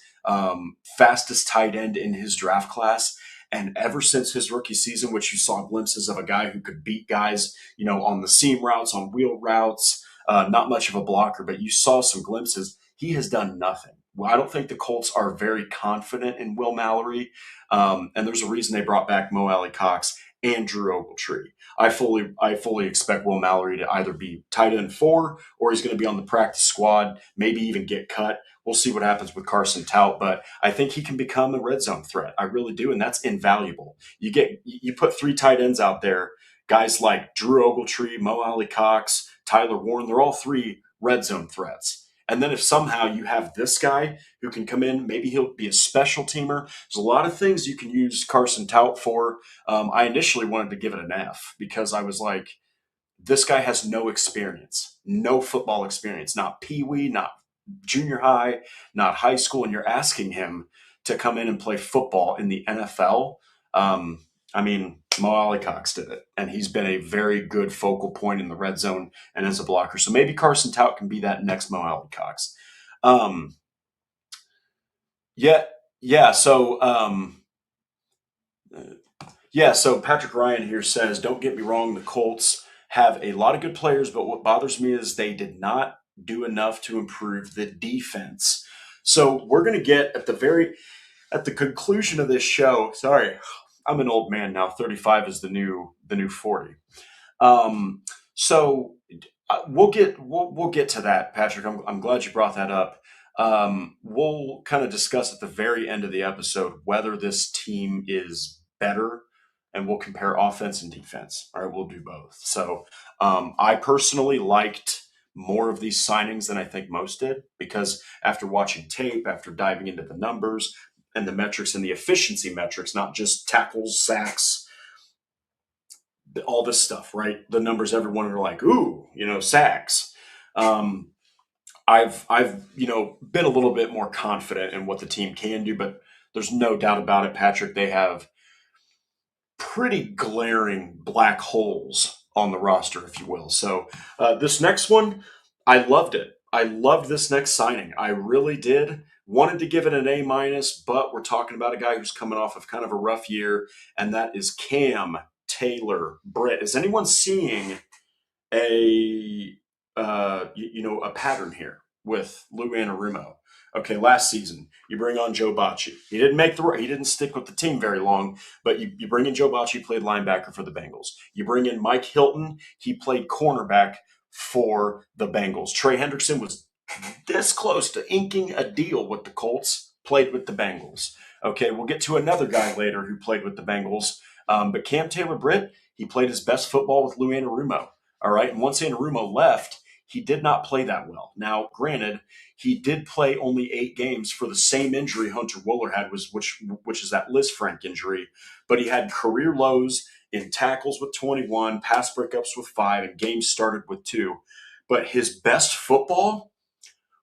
Fastest tight end in his draft class. And ever since his rookie season, which you saw glimpses of a guy who could beat guys, on the seam routes, on wheel routes, not much of a blocker, but you saw some glimpses. He has done nothing. Well, I don't think the Colts are very confident in Will Mallory. And there's a reason they brought back Mo Alley Cox and Drew Ogletree. I fully expect Will Mallory to either be tight end 4 or he's going to be on the practice squad, maybe even get cut. We'll see what happens with Carson Towt, but I think he can become a red zone threat. I really do, and that's invaluable. You put 3 tight ends out there, guys like Drew Ogletree, Mo Alley Cox, Tyler Warren, they're all 3 red zone threats. And then if somehow you have this guy who can come in, maybe he'll be a special teamer. There's a lot of things you can use Carson Towt for. I initially wanted to give it an F because I was like, this guy has no experience, no football experience, not peewee, not junior high, not high school, and you're asking him to come in and play football in the NFL. I mean, Mo Alley Cox did it, and he's been a very good focal point in the red zone and as a blocker. So maybe Carson Towt can be that next Mo Alley Cox. So Patrick Ryan here says, don't get me wrong, the Colts have a lot of good players, but what bothers me is they did not do enough to improve the defense. So we're going to get at the conclusion of this show. Sorry, I'm an old man now. 35 is the new 40. So we'll get to that, Patrick. I'm glad you brought that up. We'll kind of discuss at the very end of the episode whether this team is better, and we'll compare offense and defense. All right, we'll do both. So I personally liked more of these signings than I think most did, because after watching tape, after diving into the numbers and the metrics and the efficiency metrics, not just tackles, sacks, all this stuff, right? The numbers everyone are like, ooh, sacks. I've been a little bit more confident in what the team can do, but there's no doubt about it, Patrick. They have pretty glaring black holes on the roster, if you will. So this next one, I loved it. I loved this next signing. I really did. Wanted to give it an A-, but we're talking about a guy who's coming off of kind of a rough year, and that is Cam Taylor-Britt. Is anyone seeing a pattern here with Lou Anarumo? Okay, last season, you bring on Joe Bacci. He didn't stick with the team very long, but you bring in Joe Bacci, played linebacker for the Bengals. You bring in Mike Hilton, he played cornerback for the Bengals. Trey Hendrickson was this close to inking a deal with the Colts, played with the Bengals. Okay, we'll get to another guy later who played with the Bengals. But Cam Taylor-Britt, he played his best football with Lou Anarumo. All right, and once Anarumo left, he did not play that well. Now, granted, he did play only 8 games for the same injury Hunter Wooler had, which is that Liz Frank injury. But he had career lows in tackles with 21, pass breakups with 5, and games started with 2. But his best football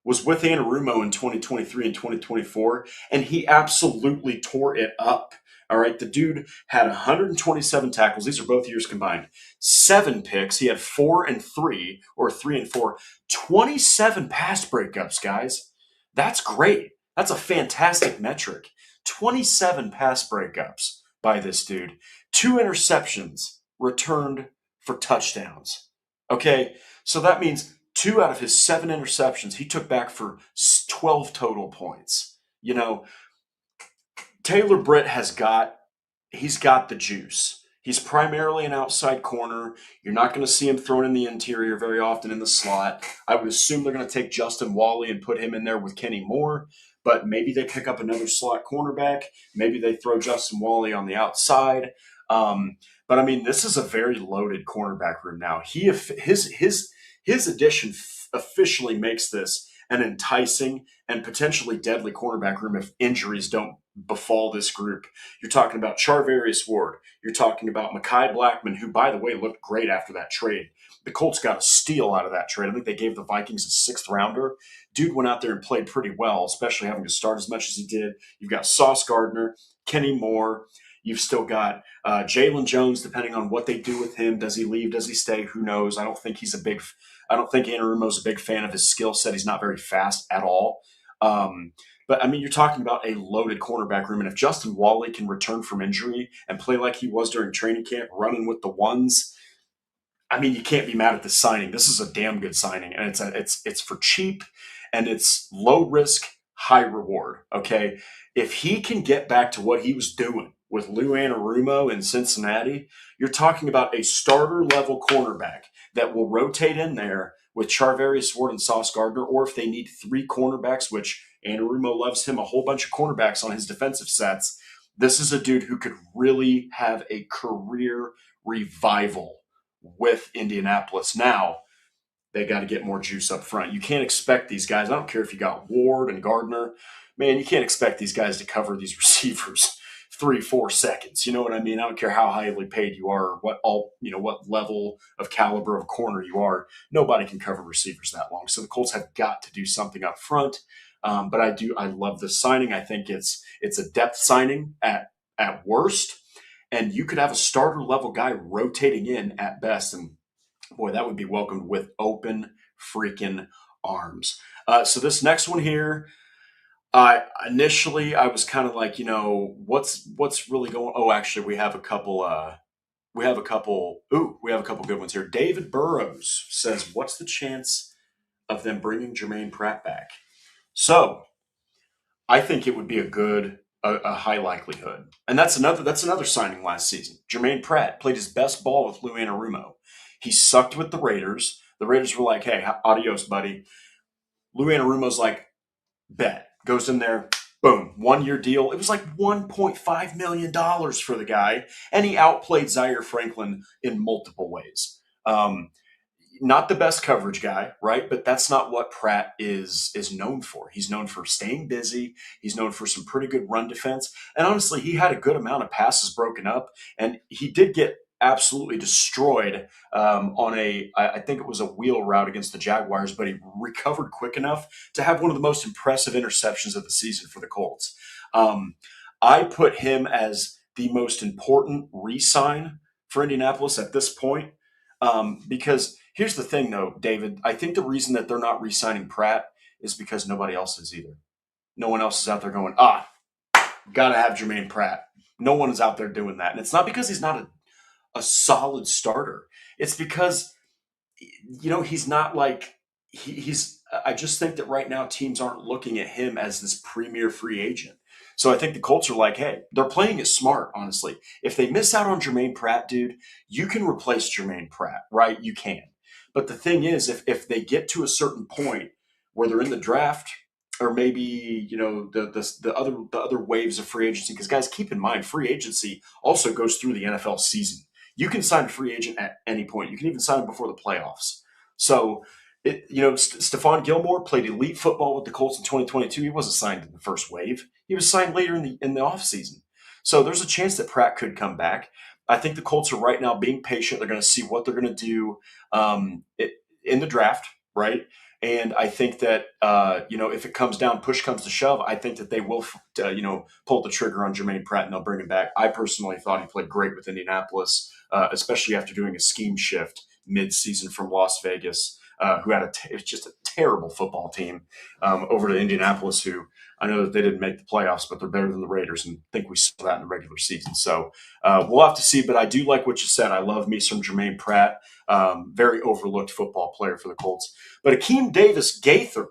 was with Anarumo in 2023 and 2024, and he absolutely tore it up. All right, the dude had 127 tackles. These are both years combined. 7 picks. He had 4 and 3, or 3 and 4. 27 pass breakups, guys. That's great. That's a fantastic metric. 27 pass breakups by this dude. 2 interceptions returned for touchdowns. Okay, so that means 2 out of his 7 interceptions he took back for 12 total points. You know, Taylor-Britt he's got the juice. He's primarily an outside corner. You're not going to see him thrown in the interior very often in the slot. I would assume they're going to take Justin Wally and put him in there with Kenny Moore, but maybe they pick up another slot cornerback. Maybe they throw Justin Wally on the outside. But I mean, this is a very loaded cornerback room now. His addition officially makes this an enticing and potentially deadly cornerback room if injuries don't befall this group. You're talking about Charvarius Ward. You're talking about Mekhi Blackman, who, by the way, looked great after that trade. The Colts got a steal out of that trade. I think they gave the Vikings a 6th rounder. Dude went out there and played pretty well, especially having to start as much as he did. You've got Sauce Gardner, Kenny Moore. You've still got Jalen Jones, depending on what they do with him. Does he leave? Does he stay? Who knows? I don't think Anarumo's a big fan of his skill set. He's not very fast at all. But, I mean, you're talking about a loaded cornerback room. And if Justin Wally can return from injury and play like he was during training camp, running with the ones, I mean, you can't be mad at the signing. This is a damn good signing. And it's for cheap, and it's low risk, high reward, okay? If he can get back to what he was doing with Lou Anarumo in Cincinnati, you're talking about a starter-level cornerback that will rotate in there with Charvarius Ward and Sauce Gardner, or if they need 3 cornerbacks, which Anarumo loves him a whole bunch of cornerbacks on his defensive sets. This is a dude who could really have a career revival with Indianapolis. Now, they got to get more juice up front. You can't expect these guys. I don't care if you got Ward and Gardner. Man, you can't expect these guys to cover these receivers 3-4 seconds. You know what I mean? I don't care how highly paid you are, or what level of caliber of corner you are. Nobody can cover receivers that long. So the Colts have got to do something up front. But I love this signing. I think it's a depth signing at worst, and you could have a starter level guy rotating in at best. And boy, that would be welcomed with open freaking arms. So this next one here, initially I was kind of like, what's really going? Oh, actually, we have a couple good ones here. David Burrows says, "What's the chance of them bringing Jermaine Pratt back?" So I think it would be a high likelihood, and that's another signing last season. Jermaine Pratt played his best ball with Lou Anarumo. He sucked with the Raiders. The Raiders were like, "Hey, adios, buddy." Lou Anarumo's like, "Bet." Goes in there, boom, 1-year deal. It was like $1.5 million for the guy, and he outplayed Zaire Franklin in multiple ways. Not the best coverage guy, right? But that's not what Pratt is known for. He's known for staying busy. He's known for some pretty good run defense. And honestly, he had a good amount of passes broken up, and he did get absolutely destroyed I think it was a wheel route against the Jaguars, but he recovered quick enough to have one of the most impressive interceptions of the season for the Colts. I put him as the most important re-sign for Indianapolis at this point, because here's the thing, though, David. I think the reason that they're not re-signing Pratt is because nobody else is either. No one else is out there going, got to have Jermaine Pratt. No one is out there doing that. And it's not because he's not a solid starter. It's because, he's not like I just think that right now teams aren't looking at him as this premier free agent. So I think the Colts are like, hey, they're playing it smart, honestly. If they miss out on Jermaine Pratt, dude, you can replace Jermaine Pratt, right? You can. But the thing is, if they get to a certain point whether in the draft or maybe the other waves of free agency. Because guys, keep in mind, free agency also goes through the NFL season. You can sign a free agent at any point. You can even sign him before the playoffs. So, Stephon Gilmore played elite football with the Colts in 2022. He wasn't signed in the first wave. He was signed later in the offseason. So there's a chance that Pratt could come back. I think the Colts are right now being patient. They're going to see what they're going to do in the draft, right? And I think that if it comes down, push comes to shove, I think that they will pull the trigger on Jermaine Pratt and they'll bring him back. I personally thought he played great with Indianapolis, especially after doing a scheme shift mid-season from Las Vegas, who had it's just a terrible football team, over to Indianapolis, who I know that they didn't make the playoffs, but they're better than the Raiders, and I think we saw that in the regular season. So we'll have to see, but I do like what you said. I love me some Jermaine Pratt, very overlooked football player for the Colts. But Akeem Davis-Gaither,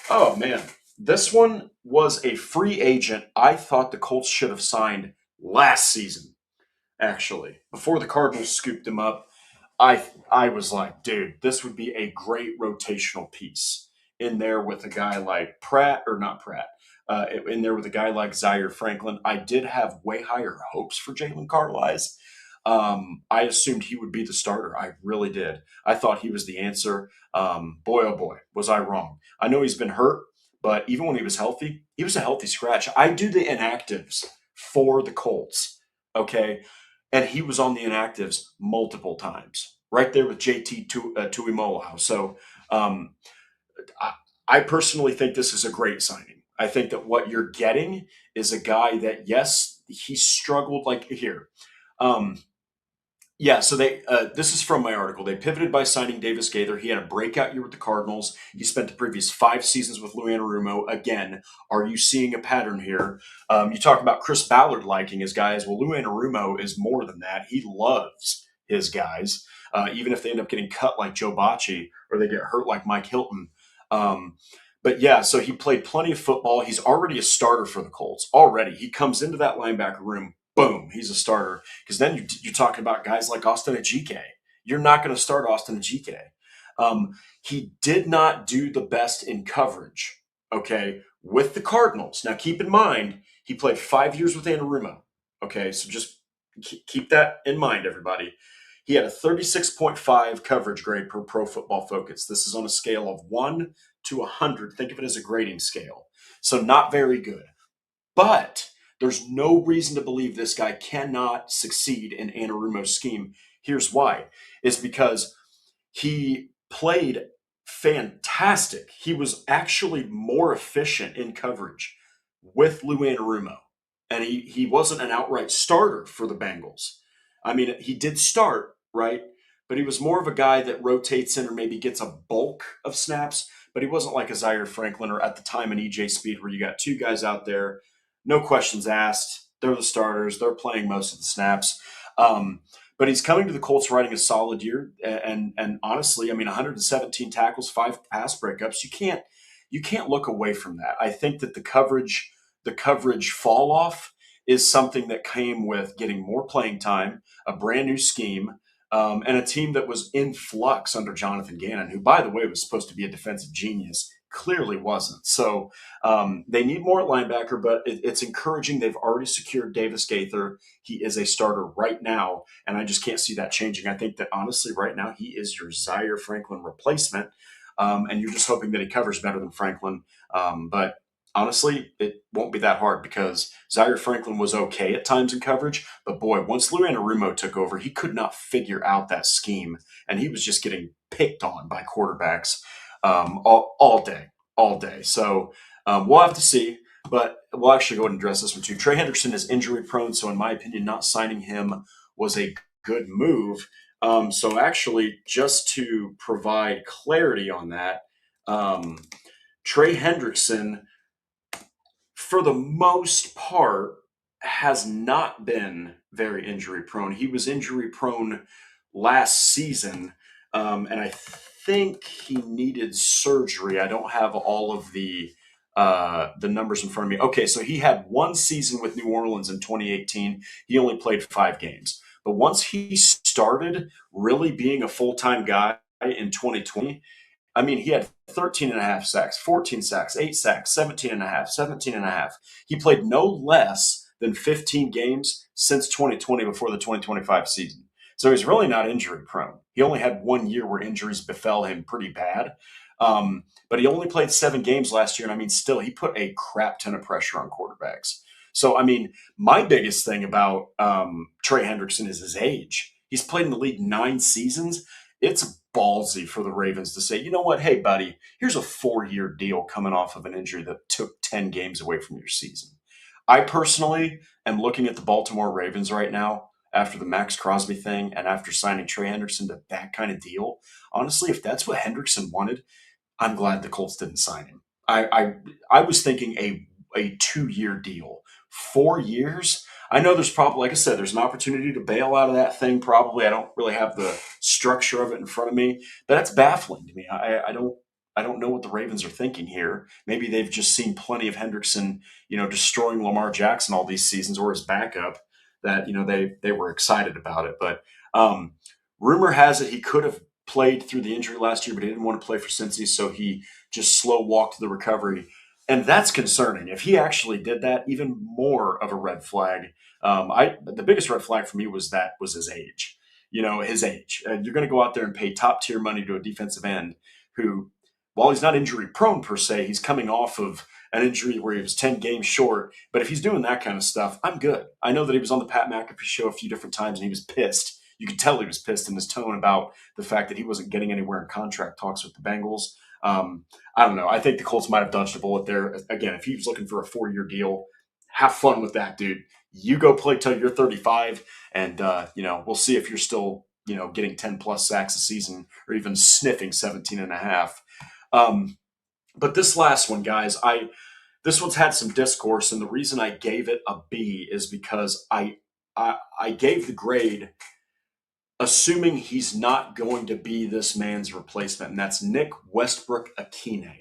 oh man, this one was a free agent I thought the Colts should have signed last season, actually, before the Cardinals scooped him up. I was like, dude, this would be a great rotational piece in there with a guy like Pratt, or not Pratt, in there with a guy like Zaire Franklin. I did have way higher hopes for Jalen Carlies. I assumed he would be the starter. I really did. I thought he was the answer. Boy, oh boy, was I wrong. I know he's been hurt, but even when he was healthy, he was a healthy scratch. I do the inactives for the Colts, okay? And he was on the inactives multiple times, right there with JT Tuimoloau. So I personally think this is a great signing. I think that what you're getting is a guy that, yes, he struggled like here. So this is from my article. They pivoted by signing Davis-Gaither. He had a breakout year with the Cardinals. He spent the previous 5 seasons with Lou Anarumo. Again, are you seeing a pattern here? You talk about Chris Ballard liking his guys. Well, Lou Anarumo is more than that. He loves his guys, even if they end up getting cut like Joe Bacci or they get hurt like Mike Hilton. But yeah, so he played plenty of football. He's already a starter for the Colts. Already. He comes into that linebacker room. Boom, he's a starter. Because then you're talking about guys like Austin Ajike. You're not going to start Austin Ajike. He did not do the best in coverage, okay, with the Cardinals. Now, keep in mind, he played 5 years with Anarumo, okay? So just keep that in mind, everybody. He had a 36.5 coverage grade per Pro Football Focus. This is on a scale of 1 to 100. Think of it as a grading scale. So not very good. But there's no reason to believe this guy cannot succeed in Anarumo's scheme. Here's why. It's because he played fantastic. He was actually more efficient in coverage with Lou Anarumo. And he wasn't an outright starter for the Bengals. I mean, he did start, right? But he was more of a guy that rotates in or maybe gets a bulk of snaps. But he wasn't like a Zaire Franklin or at the time an EJ Speed where you got 2 guys out there. No questions asked. They're the starters. They're playing most of the snaps. But he's coming to the Colts riding a solid year. And honestly, I mean, 117 tackles, 5 pass breakups. You can't look away from that. I think that the coverage fall off is something that came with getting more playing time, a brand new scheme, and a team that was in flux under Jonathan Gannon, who, by the way, was supposed to be a defensive genius. Clearly wasn't. So they need more at linebacker, but it's encouraging. They've already secured Davis-Gaither. He is a starter right now, and I just can't see that changing. I think that, honestly, right now, he is your Zaire Franklin replacement, and you're just hoping that he covers better than Franklin. But honestly, it won't be that hard because Zaire Franklin was okay at times in coverage, but boy, once Lou Anarumo took over, he could not figure out that scheme, and he was just getting picked on by quarterbacks all day. So we'll have to see, but we'll actually go ahead and address this one too. Trey Hendrickson is injury prone, so in my opinion, not signing him was a good move. So actually, just to provide clarity on that, Trey Hendrickson, for the most part, has not been very injury prone. He was injury prone last season, and I think he needed surgery. I don't have all of the numbers in front of me. Okay, so he had 1 season with New Orleans in 2018. He only played 5 games. But once he started really being a full-time guy in 2020, I mean, he had 13 and a half sacks, 14 sacks, 8 sacks, 17 and a half, 17 and a half. He played no less than 15 games since 2020 before the 2025 season. So he's really not injury prone. He only had 1 year where injuries befell him pretty bad. But he only played 7 games last year. And I mean, still, he put a crap ton of pressure on quarterbacks. So, I mean, my biggest thing about Trey Hendrickson is his age. He's played in the league 9 seasons. It's ballsy for the Ravens to say, you know what, hey, buddy, here's a 4-year deal coming off of an injury that took 10 games away from your season. I personally am looking at the Baltimore Ravens right now after the Max Crosby thing and after signing Trey Hendrickson to that kind of deal. Honestly, if that's what Hendrickson wanted, I'm glad the Colts didn't sign him. I was thinking a 2-year deal. 4 years? I know there's probably, like I said, there's an opportunity to bail out of that thing. Probably, I don't really have the structure of it in front of me, but that's baffling to me. I don't know what the Ravens are thinking here. Maybe they've just seen plenty of Hendrickson, destroying Lamar Jackson all these seasons or his backup that they were excited about it. But rumor has it he could have played through the injury last year, but he didn't want to play for Cincy, so he just slow walked the recovery. And that's concerning. If he actually did that, even more of a red flag. The biggest red flag for me was his age. His age. You're going to go out there and pay top tier money to a defensive end who, while he's not injury prone per se, he's coming off of an injury where he was 10 games short. But if he's doing that kind of stuff, I'm good. I know that he was on the Pat McAfee show a few different times and he was pissed. You could tell he was pissed in his tone about the fact that he wasn't getting anywhere in contract talks with the Bengals. I don't know. I think the Colts might have dodged a bullet there. Again, if he was looking for a 4-year deal, have fun with that, dude. You go play till you're 35, and we'll see if you're still getting 10 plus sacks a season or even sniffing 17 and a half. But this last one, guys, this one's had some discourse, and the reason I gave it a B is because I gave the grade assuming he's not going to be this man's replacement, and that's Nick Westbrook-Ikhine.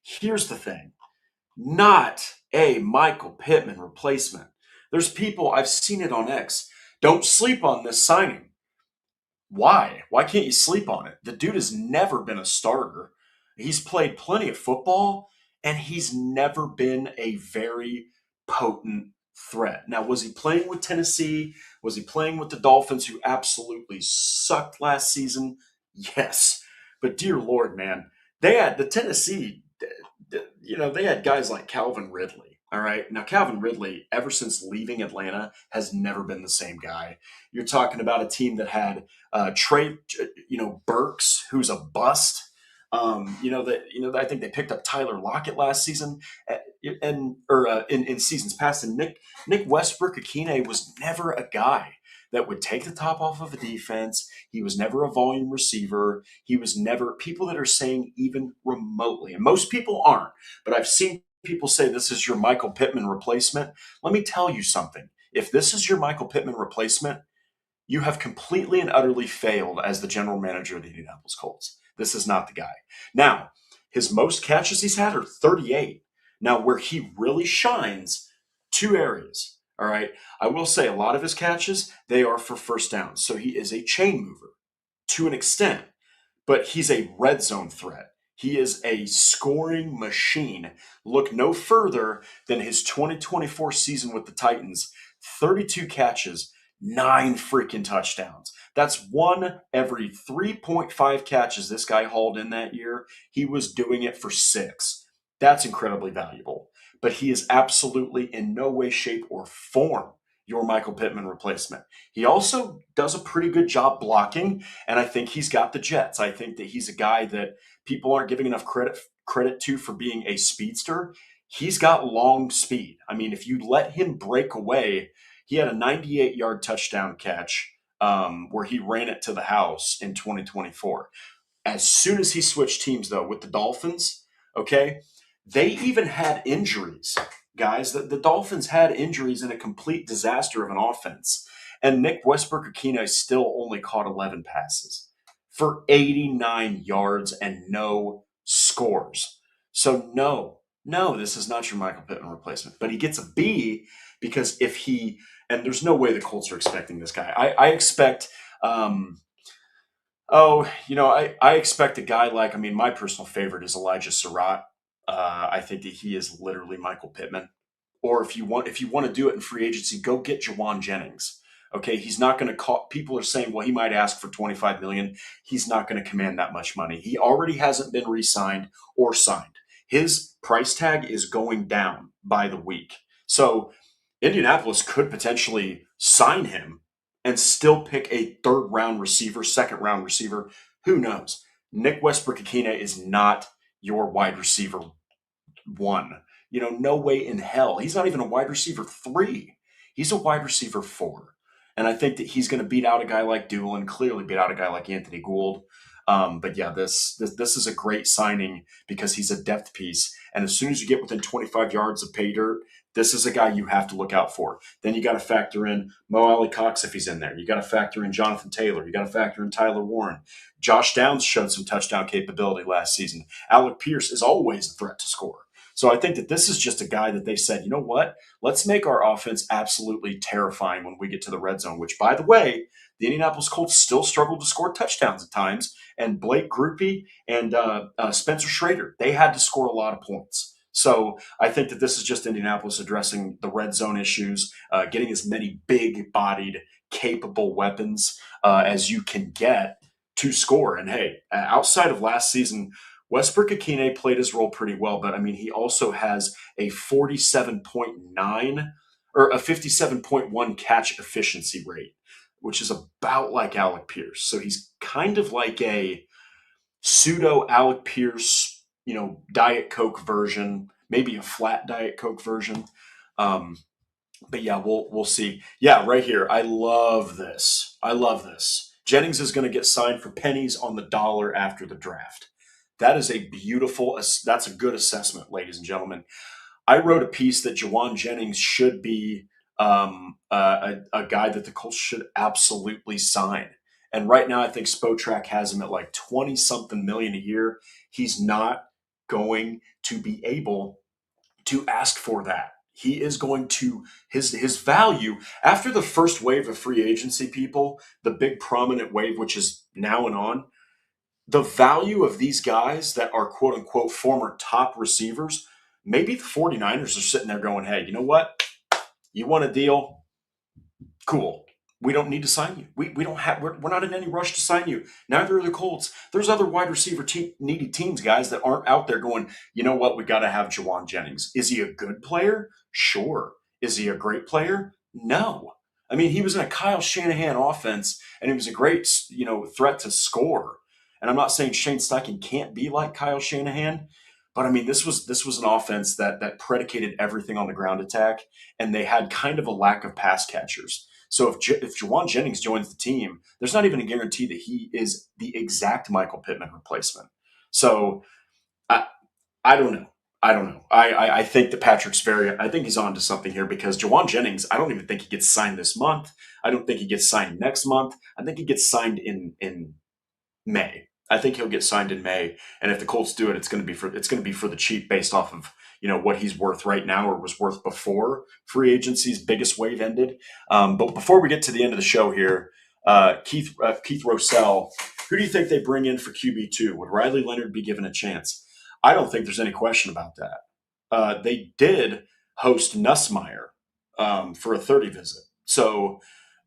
Here's the thing. Not a Michael Pittman replacement. There's people, I've seen it on X, don't sleep on this signing. Why? Why can't you sleep on it? The dude has never been a starter. He's played plenty of football, and he's never been a very potent threat. Now, was he playing with Tennessee? Was he playing with the Dolphins, who absolutely sucked last season? Yes. But dear Lord, man, they had the Tennessee, they had guys like Calvin Ridley. All right. Now, Calvin Ridley, ever since leaving Atlanta, has never been the same guy. You're talking about a team that had Trey, Burks, who's a bust. I think they picked up Tyler Lockett last season, in seasons past. And Nick Westbrook-Ikhine was never a guy that would take the top off of a defense. He was never a volume receiver. He was never people that are saying even remotely, and most people aren't. But I've seen people say this is your Michael Pittman replacement. Let me tell you something. If this is your Michael Pittman replacement, you have completely and utterly failed as the general manager of the Indianapolis Colts. This is not the guy. Now, his most catches he's had are 38. Now, where he really shines, 2 areas. All right. I will say a lot of his catches, they are for first downs. So he is a chain mover to an extent, but he's a red zone threat. He is a scoring machine. Look no further than his 2024 season with the Titans. 32 catches, 9 freaking touchdowns. That's 1 every 3.5 catches this guy hauled in that year. He was doing it for 6. That's incredibly valuable. But he is absolutely in no way, shape, or form your Michael Pittman replacement. He also does a pretty good job blocking, and I think he's got the jets. I think that he's a guy that people aren't giving enough credit to for being a speedster. He's got long speed. I mean, if you let him break away, he had a 98-yard touchdown catch where he ran it to the house in 2024. As soon as he switched teams, though, with the Dolphins, okay, they even had injuries, guys. The Dolphins had injuries in a complete disaster of an offense. And Nick Westbrook-Ikhine still only caught 11 passes for 89 yards and no scores. So no, this is not your Michael Pittman replacement. But he gets a B because and there's no way the Colts are expecting this guy. I expect Oh, I expect a guy like, I mean, my personal favorite is Elijah Surratt. I think that he is literally Michael Pittman. Or if you want to do it in free agency, go get Juwan Jennings. Okay, he's not going to call. People are saying, well, he might ask for 25 million. He's not going to command that much money. He already hasn't been re-signed or signed. His price tag is going down by the week. So Indianapolis could potentially sign him and still pick a third round receiver, second round receiver. Who knows? Nick Westbrook-Akine is not your wide receiver one. No way in hell. He's not even a wide receiver three. He's a wide receiver four. And I think that he's going to beat out a guy like Doolin, clearly beat out a guy like Anthony Gould. But yeah, this is a great signing because he's a depth piece. And as soon as you get within 25 yards of pay dirt, this is a guy you have to look out for. Then you got to factor in Mo Alley Cox if he's in there. You got to factor in Jonathan Taylor. You got to factor in Tyler Warren. Josh Downs showed some touchdown capability last season. Alec Pierce is always a threat to score. So I think that this is just a guy that they said, you know what? Let's make our offense absolutely terrifying when we get to the red zone, which, by the way, the Indianapolis Colts still struggled to score touchdowns at times. And Blake Grupe and Spencer Schrader, they had to score a lot of points. So I think that this is just Indianapolis addressing the red zone issues, getting as many big-bodied, capable weapons as you can get to score. And hey, outside of last season, Westbrook-Akine played his role pretty well, but I mean, he also has a 47.9 or a 57.1 catch efficiency rate, which is about like Alec Pierce. So he's kind of like a pseudo Alec Pierce, Diet Coke version, maybe a flat Diet Coke version. Um, but yeah, we'll see. Yeah, right here. I love this. I love this. Jennings is going to get signed for pennies on the dollar after the draft. That is that's a good assessment, ladies and gentlemen. I wrote a piece that Juwan Jennings should be a guy that the Colts should absolutely sign. And right now, I think Spotrac has him at like 20 something million a year. He's not going to be able to ask for that. He is going to his value after the first wave of free agency people, the big prominent wave, which is now and on. The value of these guys that are quote unquote former top receivers, maybe the 49ers are sitting there going, hey, you know what? You want a deal? Cool. We don't need to sign you. We don't have, we're not in any rush to sign you. Neither are the Colts. There's other wide receiver needy teams, guys, that aren't out there going, you know what? We got to have Juwan Jennings. Is he a good player? Sure. Is he a great player? No. I mean, he was in a Kyle Shanahan offense and he was a great, threat to score. And I'm not saying Shane Steichen can't be like Kyle Shanahan, but I mean, this was an offense that predicated everything on the ground attack, and they had kind of a lack of pass catchers. So if Juwan Jennings joins the team, there's not even a guarantee that he is the exact Michael Pittman replacement. So I I don't know. I don't know. I think that I think he's on to something here because Juwan Jennings, I don't even think he gets signed this month. I don't think he gets signed next month. I think he gets signed in May. I think he'll get signed in May, and if the Colts do it, it's going to be for the cheap based off of what he's worth right now or was worth before free agency's biggest wave ended. But before we get to the end of the show here, Keith Rossell, who do you think they bring in for QB2? Would Riley Leonard be given a chance? I don't think there's any question about that. They did host Nussmeier for a 30 visit, so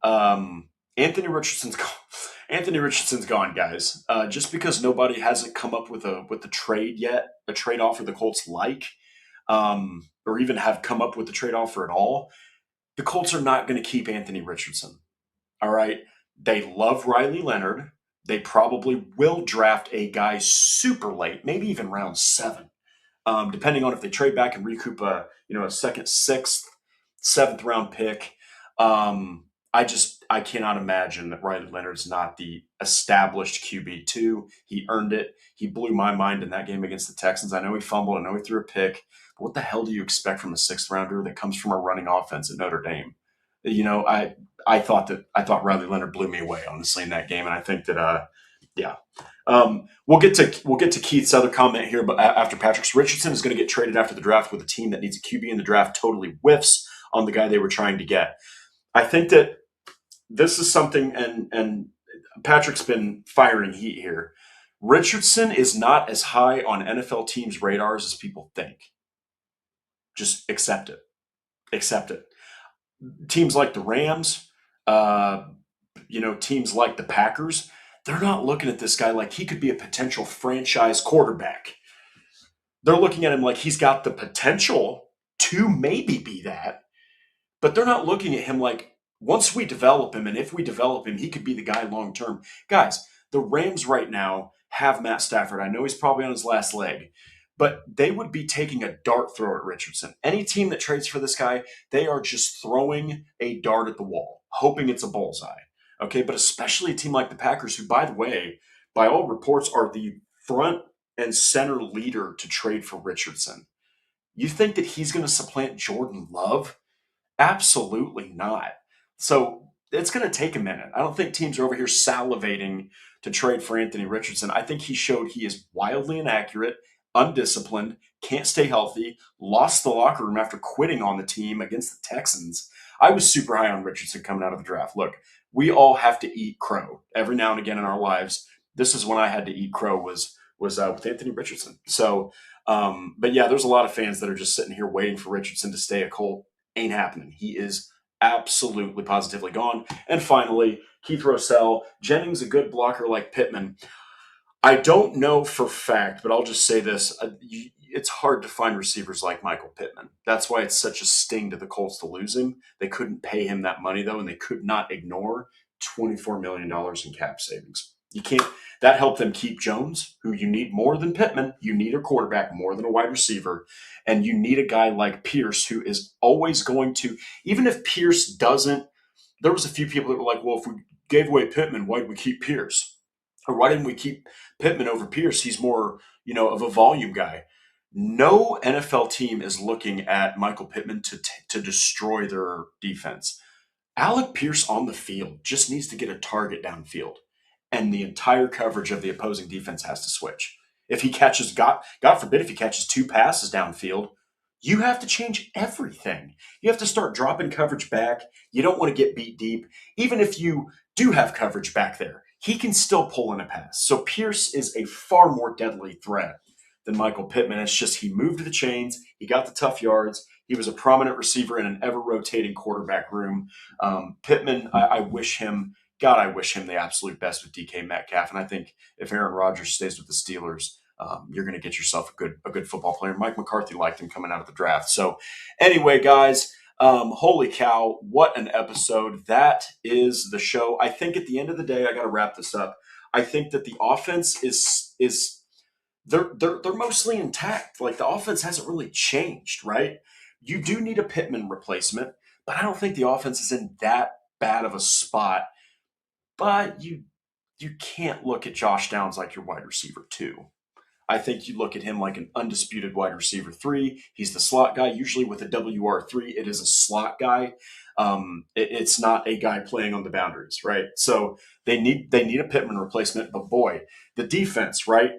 Anthony Richardson's gone. Anthony Richardson's gone, guys. Just because nobody hasn't come up with a trade yet, a trade offer the Colts like, or even have come up with the trade offer at all, the Colts are not going to keep Anthony Richardson. All right. They love Riley Leonard. They probably will draft a guy super late, maybe even round 7, depending on if they trade back and recoup a second, 6th, 7th round pick. I cannot imagine that Riley Leonard's not the established QB2. He earned it. He blew my mind in that game against the Texans. I know he fumbled. I know he threw a pick. But what the hell do you expect from a 6th rounder that comes from a running offense at Notre Dame? I thought Riley Leonard blew me away, honestly, in that game. And I think that, yeah. We'll get to Keith's other comment here, but after Patrick Richardson is going to get traded after the draft with a team that needs a QB in the draft totally whiffs on the guy they were trying to get. I think that this is something, and Patrick's been firing heat here. Richardson is not as high on NFL teams' radars as people think. Just accept it. Accept it. Teams like the Rams, uh, teams like the Packers, they're not looking at this guy like he could be a potential franchise quarterback. They're looking at him like he's got the potential to maybe be that, but they're not looking at him like once we develop him and if we develop him, he could be the guy long term. Guys, the Rams right now have Matt Stafford. I know he's probably on his last leg, but they would be taking a dart throw at Richardson. Any team that trades for this guy, they are just throwing a dart at the wall, hoping it's a bullseye. Okay, but especially a team like the Packers, who, by the way, by all reports, are the front and center leader to trade for Richardson. You think that he's going to supplant Jordan Love? Absolutely not. So it's going to take a minute. I don't think teams are over here salivating to trade for Anthony Richardson. I think he showed he is wildly inaccurate, undisciplined, can't stay healthy, lost the locker room after quitting on the team against the Texans. I was super high on Richardson coming out of the draft. Look, we all have to eat crow every now and again in our lives. This is when I had to eat crow was with Anthony Richardson. So, but yeah, there's a lot of fans that are just sitting here waiting for Richardson to stay a Colt. Ain't happening. He is absolutely positively gone. And finally, Keith Rossell. Jennings, a good blocker like Pittman. I don't know for fact, but I'll just say this. It's hard to find receivers like Michael Pittman. That's why it's such a sting to the Colts to lose him. They couldn't pay him that money, though, and they could not ignore $24 million in cap savings. You can't. That helped them keep Jones, who you need more than Pittman. You need a quarterback more than a wide receiver. And you need a guy like Pierce, who is always going to, even if Pierce doesn't, there was a few people that were like, well, if we gave away Pittman, why did we keep Pierce? Or why didn't we keep Pittman over Pierce? He's more, of a volume guy. No NFL team is looking at Michael Pittman to destroy their defense. Alec Pierce on the field just needs to get a target downfield, and the entire coverage of the opposing defense has to switch. If he catches, God forbid, if he catches 2 passes downfield, you have to change everything. You have to start dropping coverage back. You don't want to get beat deep. Even if you do have coverage back there, he can still pull in a pass. So Pierce is a far more deadly threat than Michael Pittman. It's just he moved the chains. He got the tough yards. He was a prominent receiver in an ever-rotating quarterback room. Pittman, I wish him the absolute best with DK Metcalf. And I think if Aaron Rodgers stays with the Steelers, you're going to get yourself a good football player. Mike McCarthy liked him coming out of the draft. So anyway, guys, holy cow, what an episode. That is the show. I think at the end of the day, I got to wrap this up. I think that the offense is they're mostly intact. Like, the offense hasn't really changed, right? You do need a Pittman replacement, but I don't think the offense is in that bad of a spot. But you can't look at Josh Downs like your wide receiver 2. I think you look at him like an undisputed wide receiver 3. He's the slot guy. Usually with a WR3, it is a slot guy. It's not a guy playing on the boundaries, right? So they need a Pittman replacement. But boy, the defense, right?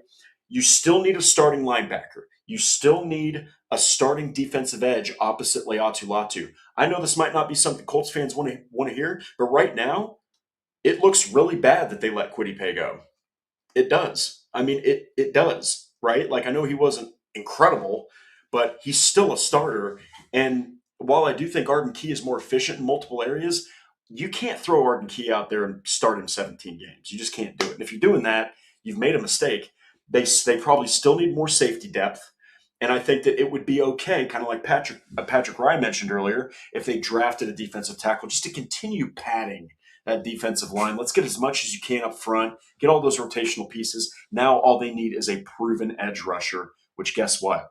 You still need a starting linebacker. You still need a starting defensive edge opposite Leatu Latu. I know this might not be something Colts fans want to hear, but right now, it looks really bad that they let Kwity Paye go. It does. I mean, it does, right? Like, I know he wasn't incredible, but he's still a starter. And while I do think Arden Key is more efficient in multiple areas, you can't throw Arden Key out there and start him 17 games. You just can't do it. And if you're doing that, you've made a mistake. They probably still need more safety depth. And I think that it would be okay, kind of like Patrick Ryan mentioned earlier, if they drafted a defensive tackle just to continue padding that defensive line. Let's get as much as you can up front, get all those rotational pieces. Now all they need is a proven edge rusher, which, guess what?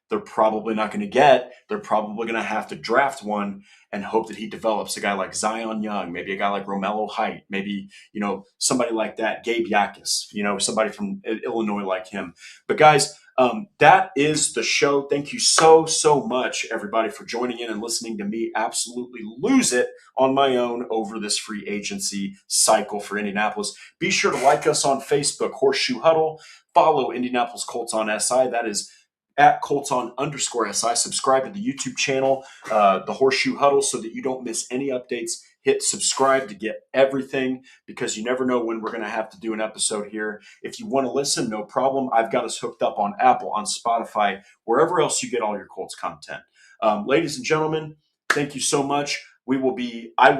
They're probably not going to get. They're probably going to have to draft one and hope that he develops a guy like Zion Young, maybe a guy like Romello Height, maybe, somebody like that, Gabe Yakis, somebody from Illinois like him. But guys, that is the show. Thank you so, so much, everybody, for joining in and listening to me absolutely lose it on my own over this free agency cycle for Indianapolis. Be sure to like us on Facebook, Horseshoe Huddle. Follow Indianapolis Colts on SI. That is at Colton_SI. Subscribe to the YouTube channel, the Horseshoe Huddle, so that you don't miss any updates Hit subscribe to get everything, because you never know when we're going to have to do an episode here. If you want to listen, no problem. I've got us hooked up on Apple, on Spotify, wherever else you get all your Colts content. Ladies and gentlemen, thank you so much. I will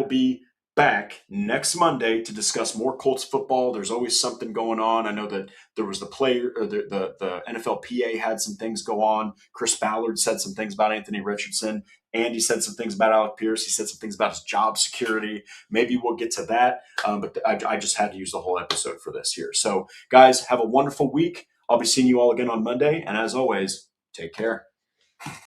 be back next Monday to discuss more Colts football. There's always something going on. I know that there was the player, or the NFLPA had some things go on. Chris Ballard said some things about Anthony Richardson. Andy said some things about Alec Pierce. He said some things about his job security. Maybe we'll get to that. But I just had to use the whole episode for this here. So, guys, have a wonderful week. I'll be seeing you all again on Monday. And as always, take care.